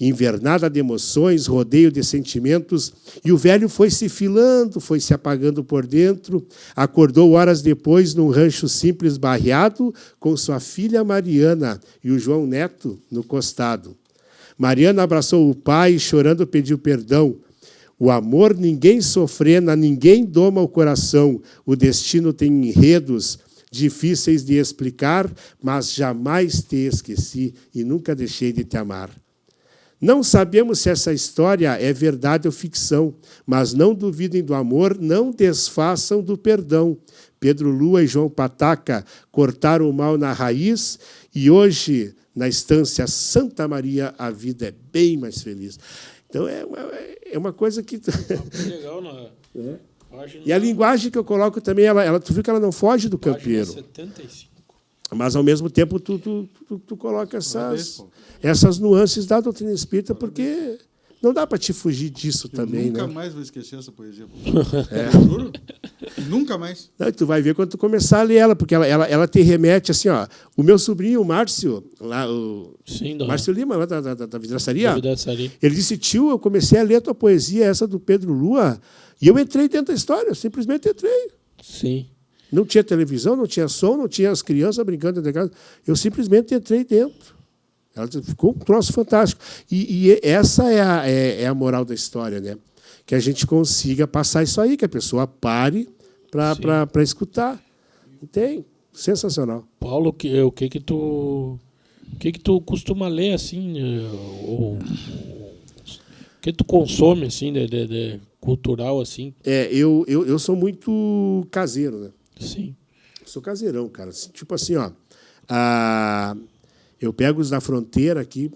Invernada de emoções, rodeio de sentimentos, e o velho foi se filando, foi se apagando por dentro, acordou horas depois num rancho simples barreado, com sua filha Mariana e o João Neto no costado. Mariana abraçou o pai e, chorando, pediu perdão. O amor ninguém sofrena, ninguém doma o coração, o destino tem enredos, difíceis de explicar, mas jamais te esqueci e nunca deixei de te amar. Não sabemos se essa história é verdade ou ficção, mas não duvidem do amor, não desfaçam do perdão. Pedro Lua e João Pataca cortaram o mal na raiz e hoje, na estância Santa Maria, a vida é bem mais feliz. Então, é uma coisa que... Que legal, né? E a linguagem que eu coloco também, tu viu que ela não foge do campeiro. 75. Mas, ao mesmo tempo, tu coloca essas nuances da doutrina espírita, porque não dá para te fugir disso também. Nunca né? mais vou esquecer essa poesia. Juro? Nunca mais. Não, tu vai ver quando tu começar a ler ela, porque ela te remete assim, ó. O meu sobrinho, o Márcio, lá, Márcio Lima, lá da vidraçaria, ele disse, tio, eu comecei a ler a tua poesia, essa do Pedro Lua, e eu entrei dentro da história, eu simplesmente entrei. Sim. Não tinha televisão, não tinha som, não tinha as crianças brincando dentro de casa. Eu simplesmente entrei dentro. Ela ficou um troço fantástico. E essa é a moral da história, né? Que a gente consiga passar isso aí, que a pessoa pare para escutar. Tem. Sensacional. Paulo, o que tu costuma ler assim, o que tu consome assim de cultural assim? Eu sou muito caseiro, né? Sim. Sou caseirão, cara. Tipo assim, ó. Eu pego os da fronteira aqui,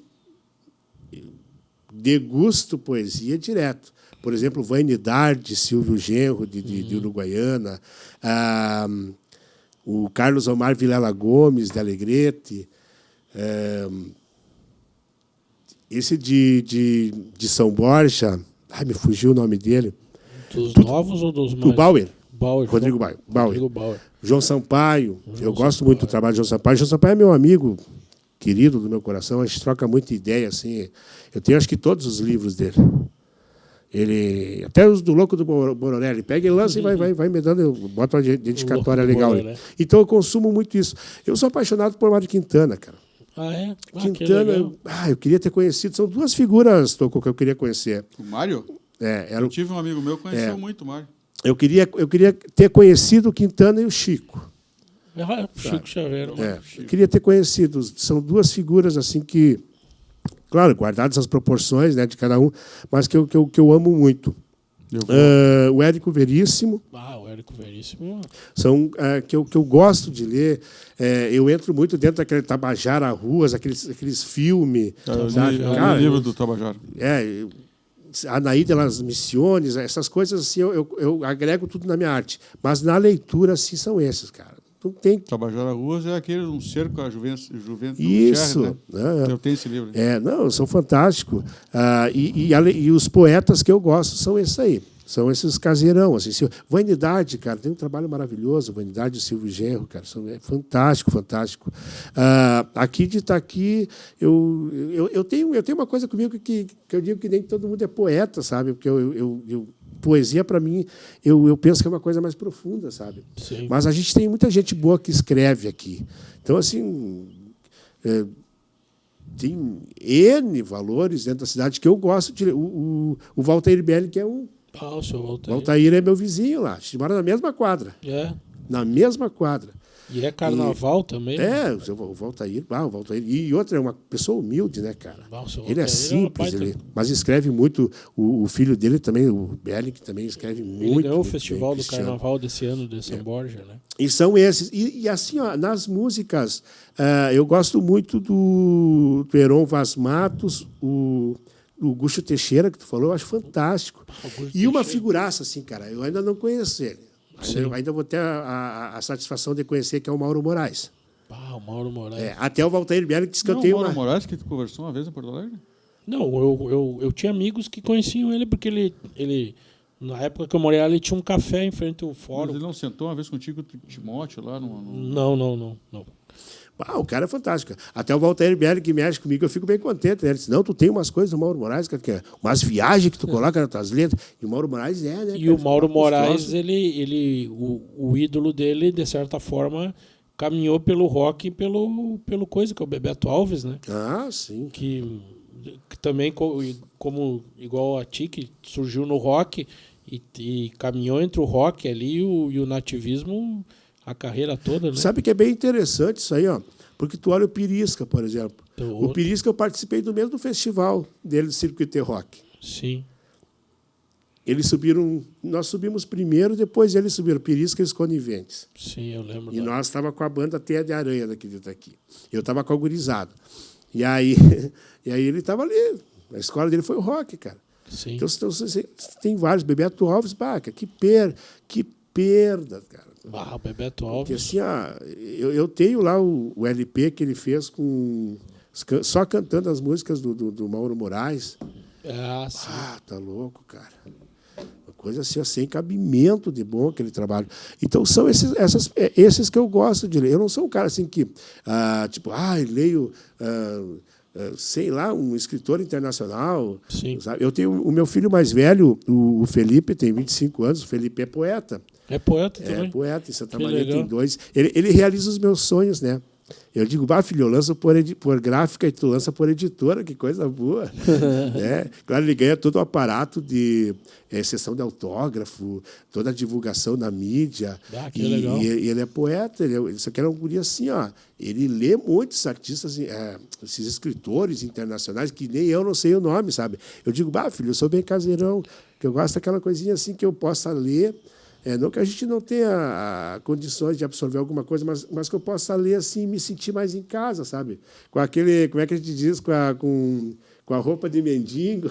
degusto poesia direto. Por exemplo, Vanidade, Silvio Genro, de Uruguaiana. O Carlos Omar Vilela Gomes, de Alegrete. Esse de São Borja. Ai, me fugiu o nome dele. Dos novos ou dos mais? Do Bauer. Rodrigo Bauer. João Sampaio. Eu gosto muito do trabalho de João Sampaio. João Sampaio é meu amigo querido do meu coração. A gente troca muita ideia. Assim. Eu tenho, acho que, todos os livros dele. Até os do Louco do Bororé. Ele pega e lança e vai me dando. Eu boto uma dedicatória legal. Então, eu consumo muito isso. Eu sou apaixonado por Mário Quintana, cara. Ah, é? Quintana, eu queria ter conhecido. São duas figuras, Tocou, que eu queria conhecer. O Mário? Eu tive um amigo meu que conheceu muito o Mário. Eu queria ter conhecido o Quintana e o Chico. Chico Xavier. Eu queria ter conhecido. São duas figuras assim que, claro, guardadas as proporções, né, de cada um, mas que eu amo muito. O Érico Veríssimo. O Érico Veríssimo. São que eu gosto de ler. Eu entro muito dentro daquele Tabajara Ruas, aqueles filmes. O livro do Tabajara. Anaí de las Missiones, essas coisas assim, eu agrego tudo na minha arte. Mas na leitura, assim, são esses, cara. Não tem... Tabajara Ruas é aquele um cerco à juventude. Isso. Cherry, né? Eu tenho esse livro. Não, são fantásticos. E os poetas que eu gosto são esses aí. São esses caseirão. Assim. Vanidade, cara, tem um trabalho maravilhoso. Vanidade do Silvio Genro, cara. É fantástico, fantástico. Aqui de Itaqui, eu tenho uma coisa comigo que eu digo que nem todo mundo é poeta, sabe? Porque poesia, para mim, eu penso que é uma coisa mais profunda, sabe? Sim. Mas a gente tem muita gente boa que escreve aqui. Então, assim... tem N valores dentro da cidade que eu gosto de ler. O Valtair Belli, que é um... O seu Valtair. Valtair é meu vizinho lá. A gente mora na mesma quadra. Na mesma quadra. E é carnaval também? O Valtair. O Valtair. E outra, é uma pessoa humilde, né, cara? Ele é simples, mas escreve muito. O filho dele também, o Belli, que também escreve muito. Ele ganhou o festival do carnaval desse ano de São Borja, né? E são esses. E assim, ó, nas músicas, eu gosto muito do Heron Vaz Matos, o Gucho Teixeira, que tu falou, eu acho fantástico. E uma figuraça, assim, cara, eu ainda não conheço ele. Eu ainda vou ter a satisfação de conhecer, que é o Mauro Moraes. O Mauro Moraes. Até o Valtair Belli disse que eu tenho o Mauro Moraes que tu conversou uma vez em Porto Alegre? Não, eu tinha amigos que conheciam ele, porque ele na época que eu morei lá, ele tinha um café em frente ao fórum. Mas ele não sentou uma vez contigo, Timóteo, lá? Não. O cara é fantástico. Até o Valtair Belli, que mexe comigo, eu fico bem contente. Ele disse, não, tu tem umas coisas do Mauro Moraes, que é umas viagens que tu coloca nas tuas letras. E o Mauro Moraes né? E o Mauro Moraes, o ídolo dele, de certa forma, caminhou pelo rock e pelo coisa, que é o Bebeto Alves, né? Sim. Que também, como igual a ti, que surgiu no rock e caminhou entre o rock ali e o nativismo a carreira toda, né? Sabe que é bem interessante isso aí, ó, porque tu olha o Pirisca, por exemplo. Então, O Pirisca eu participei do mesmo festival dele, do Circuito Rock. Sim. Eles subiram, nós subimos primeiro, depois eles subiram, Pirisca e os Coniventes. Sim, eu lembro. E nós estávamos com a banda Teia de Aranha daqui de Itaqui. Eu estava com a gurizada. E aí ele estava ali. A escola dele foi o rock, cara. Sim. Então, tem vários. Bebeto Alves, baca, que perda, cara. Ah, Bebeto Alves. Porque assim, eu tenho lá o LP que ele fez só cantando as músicas do Mauro Moraes. Ah, sim. Ah, tá louco, cara. Uma coisa assim, sem cabimento de bom aquele trabalho. Então, são esses que eu gosto de ler. Eu não sou um cara assim que, leio, sei lá, um escritor internacional. Sim. Sabe? Eu tenho o meu filho mais velho, o Felipe, tem 25 anos. O Felipe é poeta. É poeta também? É poeta, em Santa Que Maria legal. tem 2. Ele realiza os meus sonhos, né? Eu digo, filho, eu lanço por gráfica e tu lança por editora, que coisa boa. Né? Claro, ele ganha todo o aparato de sessão de autógrafo, toda a divulgação na mídia. Ah, que legal. E ele é poeta, ele só que era um guri assim, ó. Ele lê muitos artistas, esses escritores internacionais, que nem eu não sei o nome, sabe? Eu digo, filho, eu sou bem caseirão, que eu gosto daquela coisinha assim que eu possa ler. Não que a gente não tenha condições de absorver alguma coisa, mas que eu possa ler assim e me sentir mais em casa, sabe? Com aquele, como é que a gente diz, com a roupa de mendigo,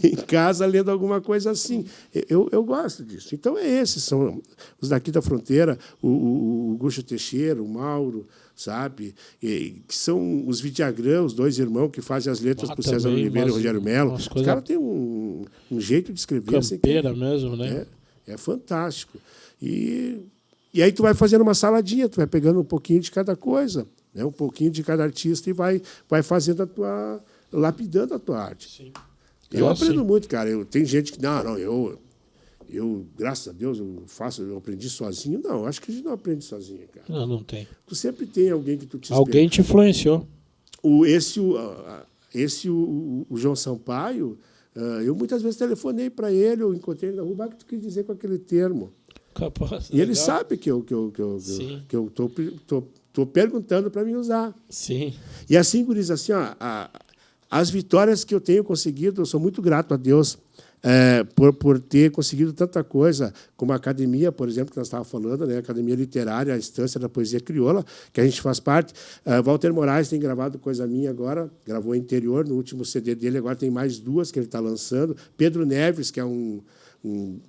em casa, lendo alguma coisa assim. Eu gosto disso. Então, esses são os daqui da fronteira, o Gucho Teixeira, o Mauro, sabe? Que são os Vidagrã, os 2 irmãos que fazem as letras para o César Oliveira e o Rogério Mello. Os caras têm um jeito de escrever. Campeira assim, mesmo, né? É fantástico. E aí tu vai fazendo uma saladinha, tu vai pegando um pouquinho de cada coisa, né? Um pouquinho de cada artista e vai fazendo lapidando a tua arte. Sim. Eu aprendo muito, cara. Tem gente que, eu, graças a Deus, eu aprendi sozinho. Não, acho que a gente não aprende sozinho, cara. Não tem. Tu sempre tem alguém que tu te Alguém te influenciou. O João Sampaio, eu muitas vezes telefonei para ele, eu encontrei ele na rua, o que tu quis dizer com aquele termo? Capaz, e ele sabe que eu estou perguntando para me usar. Sim. E assim, guris, assim, as vitórias que eu tenho conseguido, eu sou muito grato a Deus por ter conseguido tanta coisa, como a academia, por exemplo, que nós estávamos falando, né? A Academia Literária, a Estância da Poesia Crioula, que a gente faz parte. Walter Moraes tem gravado coisa minha agora, gravou Interior, no último CD dele, agora tem mais 2 que ele está lançando. Pedro Neves, que é um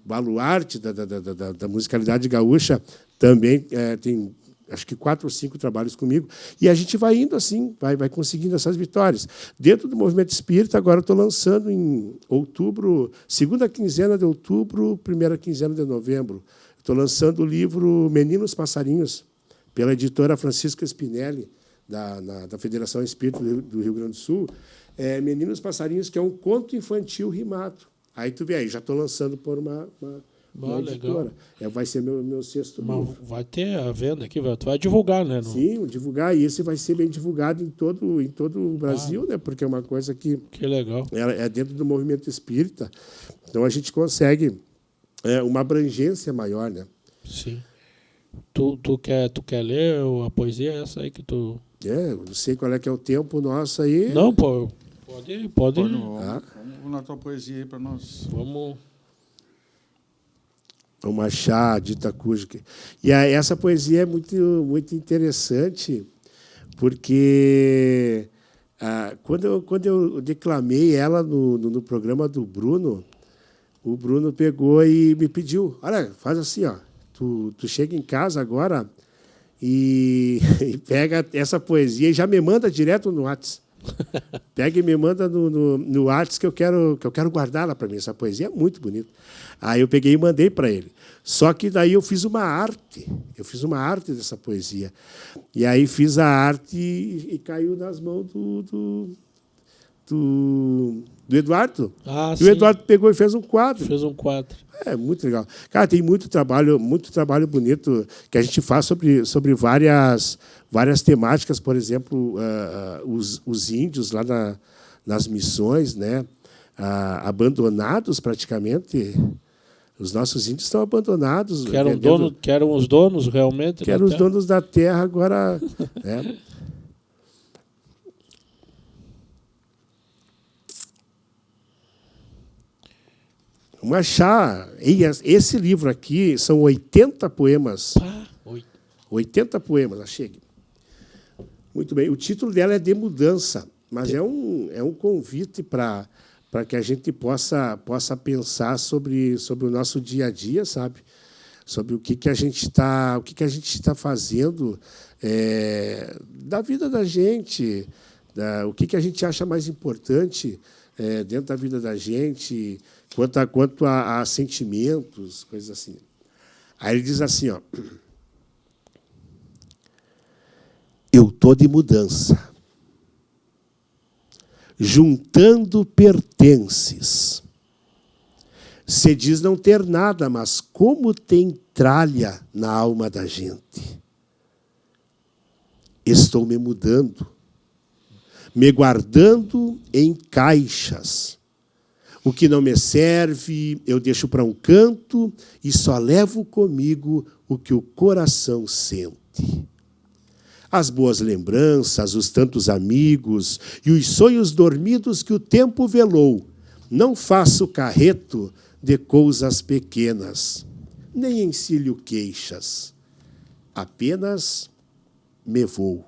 baluarte da musicalidade gaúcha, também tem acho que 4 ou 5 trabalhos comigo, e a gente vai indo assim, vai conseguindo essas vitórias. Dentro do movimento espírita, agora estou lançando em outubro, segunda quinzena de outubro, primeira quinzena de novembro. Estou lançando o livro Meninos Passarinhos, pela editora Francisca Spinelli, da Federação Espírita do Rio Grande do Sul. Meninos Passarinhos, que é um conto infantil rimado. Aí tu vê aí, já estou lançando por uma editora. Vai ser meu 6º livro. Vai ter a venda aqui, tu vai divulgar, né? Sim, divulgar, e esse vai ser bem divulgado em todo o Brasil, né? Porque é uma coisa que legal. É dentro do movimento espírita. Então a gente consegue uma abrangência maior, né? Sim. Tu quer ler a poesia essa aí que tu... Eu não sei qual é que é o tempo nosso aí. Não, pô, pode. Vamos na tua poesia aí para nós. Vamos o Machado de Itacuja. E essa poesia é muito, muito interessante, porque quando eu declamei ela no programa do Bruno, o Bruno pegou e me pediu, olha, faz assim, ó, tu chega em casa agora e pega essa poesia e já me manda direto no WhatsApp. Pega e me manda no WhatsApp que eu quero guardá-la para mim. Essa poesia é muito bonita. Aí eu peguei e mandei para ele. Só que daí eu fiz uma arte. Eu fiz uma arte dessa poesia. E aí fiz a arte e caiu nas mãos do Eduardo. E o Eduardo pegou e fez um quadro. Fez um quadro. É muito legal. Cara, tem muito trabalho bonito que a gente faz sobre várias temáticas, por exemplo, os índios lá nas missões, né, abandonados praticamente Os nossos índios estão abandonados. Que eram os donos realmente. Que eram os donos da terra, agora. Né? Vamos achar. Esse livro aqui são 80 poemas. 80 poemas, achei. Muito bem. O título dela é De Mudança, mas é um convite para que a gente possa pensar sobre o nosso dia a dia, sabe? Sobre o que a gente está fazendo da vida da gente, o que a gente acha mais importante dentro da vida da gente, quanto a sentimentos, coisas assim. Aí ele diz assim, ó, eu tô de mudança, juntando pertences. Se diz não ter nada, mas como tem tralha na alma da gente. Estou me mudando, me guardando em caixas. O que não me serve, eu deixo para um canto e só levo comigo o que o coração sente. As boas lembranças, os tantos amigos e os sonhos dormidos que o tempo velou. Não faço carreto de coisas pequenas, nem encilho queixas. Apenas me vou.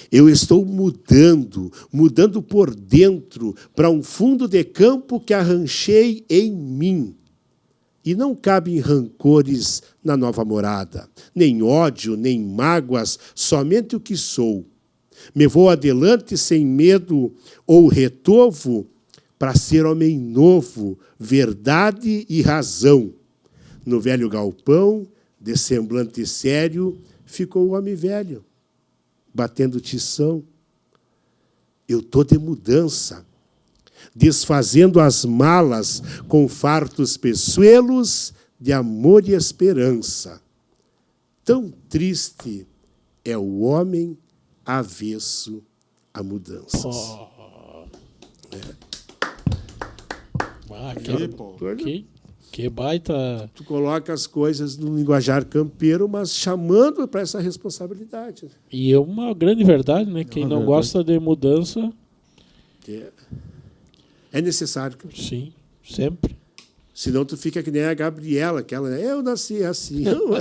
Eu estou mudando por dentro para um fundo de campo que arranchei em mim. E não cabem rancores na nova morada, nem ódio, nem mágoas, somente o que sou. Me vou adelante sem medo ou retovo para ser homem novo, verdade e razão. No velho galpão, de semblante sério, ficou o homem velho, batendo tição. Eu estou de mudança, desfazendo as malas com fartos peçoelos de amor e esperança. Tão triste é o homem avesso a mudanças. Que baita... Tu coloca as coisas no linguajar campeiro, mas chamando para essa responsabilidade. E é uma grande verdade, né? Quem não gosta de mudança... É necessário. Sim, sempre. Senão tu fica que nem a Gabriela, aquela, eu nasci assim. Não,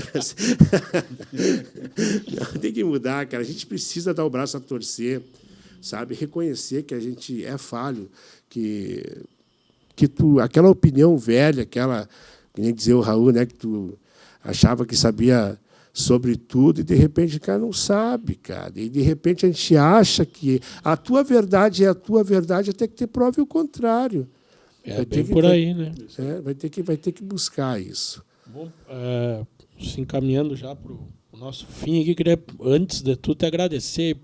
tem que mudar, cara. A gente precisa dar o braço a torcer, sabe? Reconhecer que a gente é falho, que aquela opinião velha, aquela, que nem dizia o Raul, né, que tu achava que sabia sobre tudo e de repente o cara não sabe, cara. E de repente a gente acha que a tua verdade é a tua verdade até que te prove o contrário. Bem por aí, né? Vai ter que buscar isso. Bom, se encaminhando já para o nosso fim aqui, queria, antes de tudo, te agradecer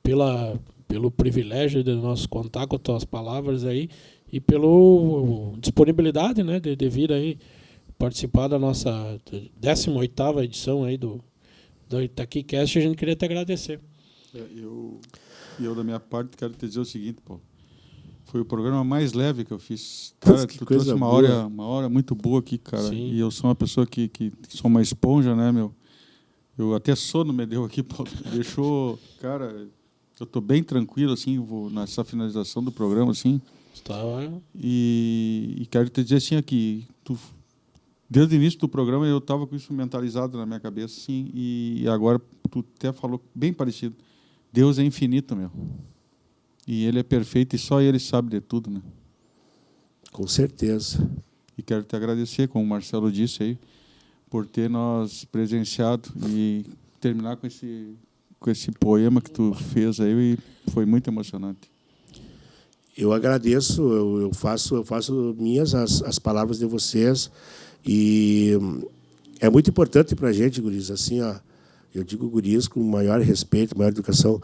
pelo privilégio de nós contar com as tuas palavras aí e pela disponibilidade, né, de vir aí participar da nossa 18ª edição aí do ItaquiCast. A gente queria te agradecer. Eu, da minha parte, quero te dizer o seguinte, Paulo. Foi o programa mais leve que eu fiz. Cara, tu trouxe uma hora muito boa aqui, cara. Sim. E eu sou uma pessoa que sou uma esponja, né, meu? Eu até sono me deu aqui, Paulo. Deixou... Cara, eu estou bem tranquilo, assim, nessa finalização do programa, assim. E quero te dizer, assim, aqui, desde o início do programa eu estava com isso mentalizado na minha cabeça, assim, e agora tu até falou bem parecido. Deus é infinito, meu. E Ele é perfeito e só Ele sabe de tudo, né? Com certeza. E quero te agradecer, como o Marcelo disse aí, por ter nós presenciado e terminar com esse poema que tu fez aí, e foi muito emocionante. Eu agradeço, eu faço minhas as palavras de vocês, e é muito importante para a gente, guris, assim, ó, eu digo guris com maior respeito, maior educação,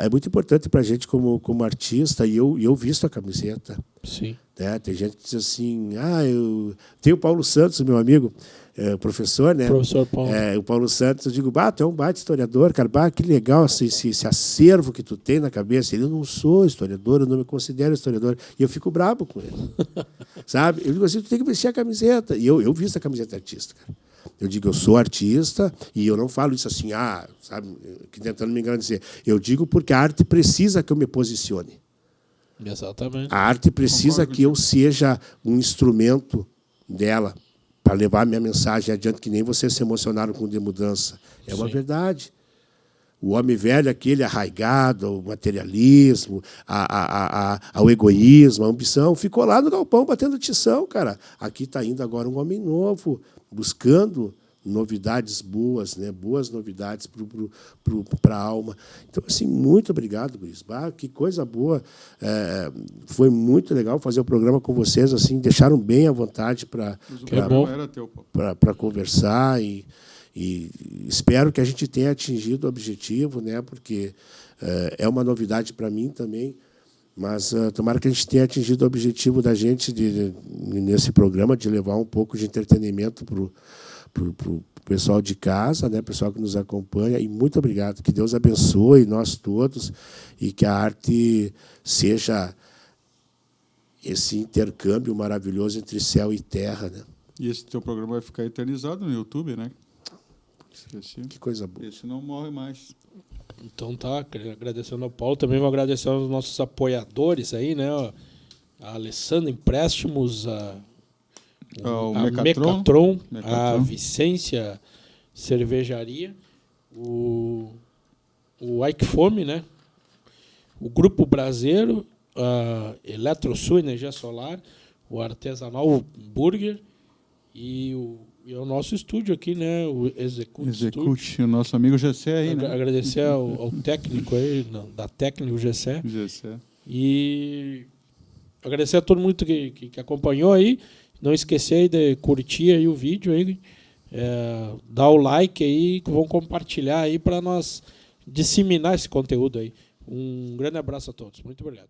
é muito importante para a gente como artista, e eu visto a camiseta. Sim. Né? Tem gente que diz assim, tem o Paulo Santos, meu amigo, professor, né? Professor Paulo. O Paulo Santos, eu digo, tu é um baita historiador, cara, que legal esse acervo que tu tem na cabeça. Eu não sou historiador, eu não me considero historiador. E eu fico bravo com ele. Sabe? Eu digo assim, tu tem que vestir a camiseta. E eu visto a camiseta artista, cara. Eu digo, eu sou artista, e eu não falo isso assim, sabe, tentando me engrandecer. Eu digo porque a arte precisa que eu me posicione. Exatamente. A arte precisa que eu seja um instrumento dela para levar a minha mensagem adiante, que nem vocês se emocionaram com o de mudança. É uma verdade. O homem velho, aquele arraigado ao materialismo, ao egoísmo, à ambição, ficou lá no galpão batendo tição, cara. Aqui está indo agora um homem novo, buscando novidades boas, né? Boas novidades para a alma. Então, assim, muito obrigado, Guris. Que coisa boa. Foi muito legal fazer o programa com vocês, assim, deixaram bem à vontade para conversar e espero que a gente tenha atingido o objetivo, né? Porque é uma novidade para mim também, mas tomara que a gente tenha atingido o objetivo da gente nesse programa, de levar um pouco de entretenimento para o pessoal de casa, né? Pessoal que nos acompanha. E muito obrigado. Que Deus abençoe nós todos e que a arte seja esse intercâmbio maravilhoso entre céu e terra, né? E esse teu programa vai ficar eternizado no YouTube, né? Que coisa boa. Esse não morre mais. Então tá, agradecendo ao Paulo, também vou agradecer aos nossos apoiadores aí, né? A Alessandra Empréstimos, a Mecatron, a Vicência Cervejaria, o Ike Fome, né? O Grupo Braseiro, a Eletrosul Energia Solar, o Artesanal Burger e o nosso estúdio aqui, né? O Execute, o nosso amigo Gessé aí, né? Agradecer ao técnico aí, da técnica Gessé. E agradecer a todo mundo que acompanhou aí. Não esquecer aí de curtir aí o vídeo aí, dar o like aí, vão compartilhar aí para nós disseminar esse conteúdo aí. Um grande abraço a todos. Muito obrigado.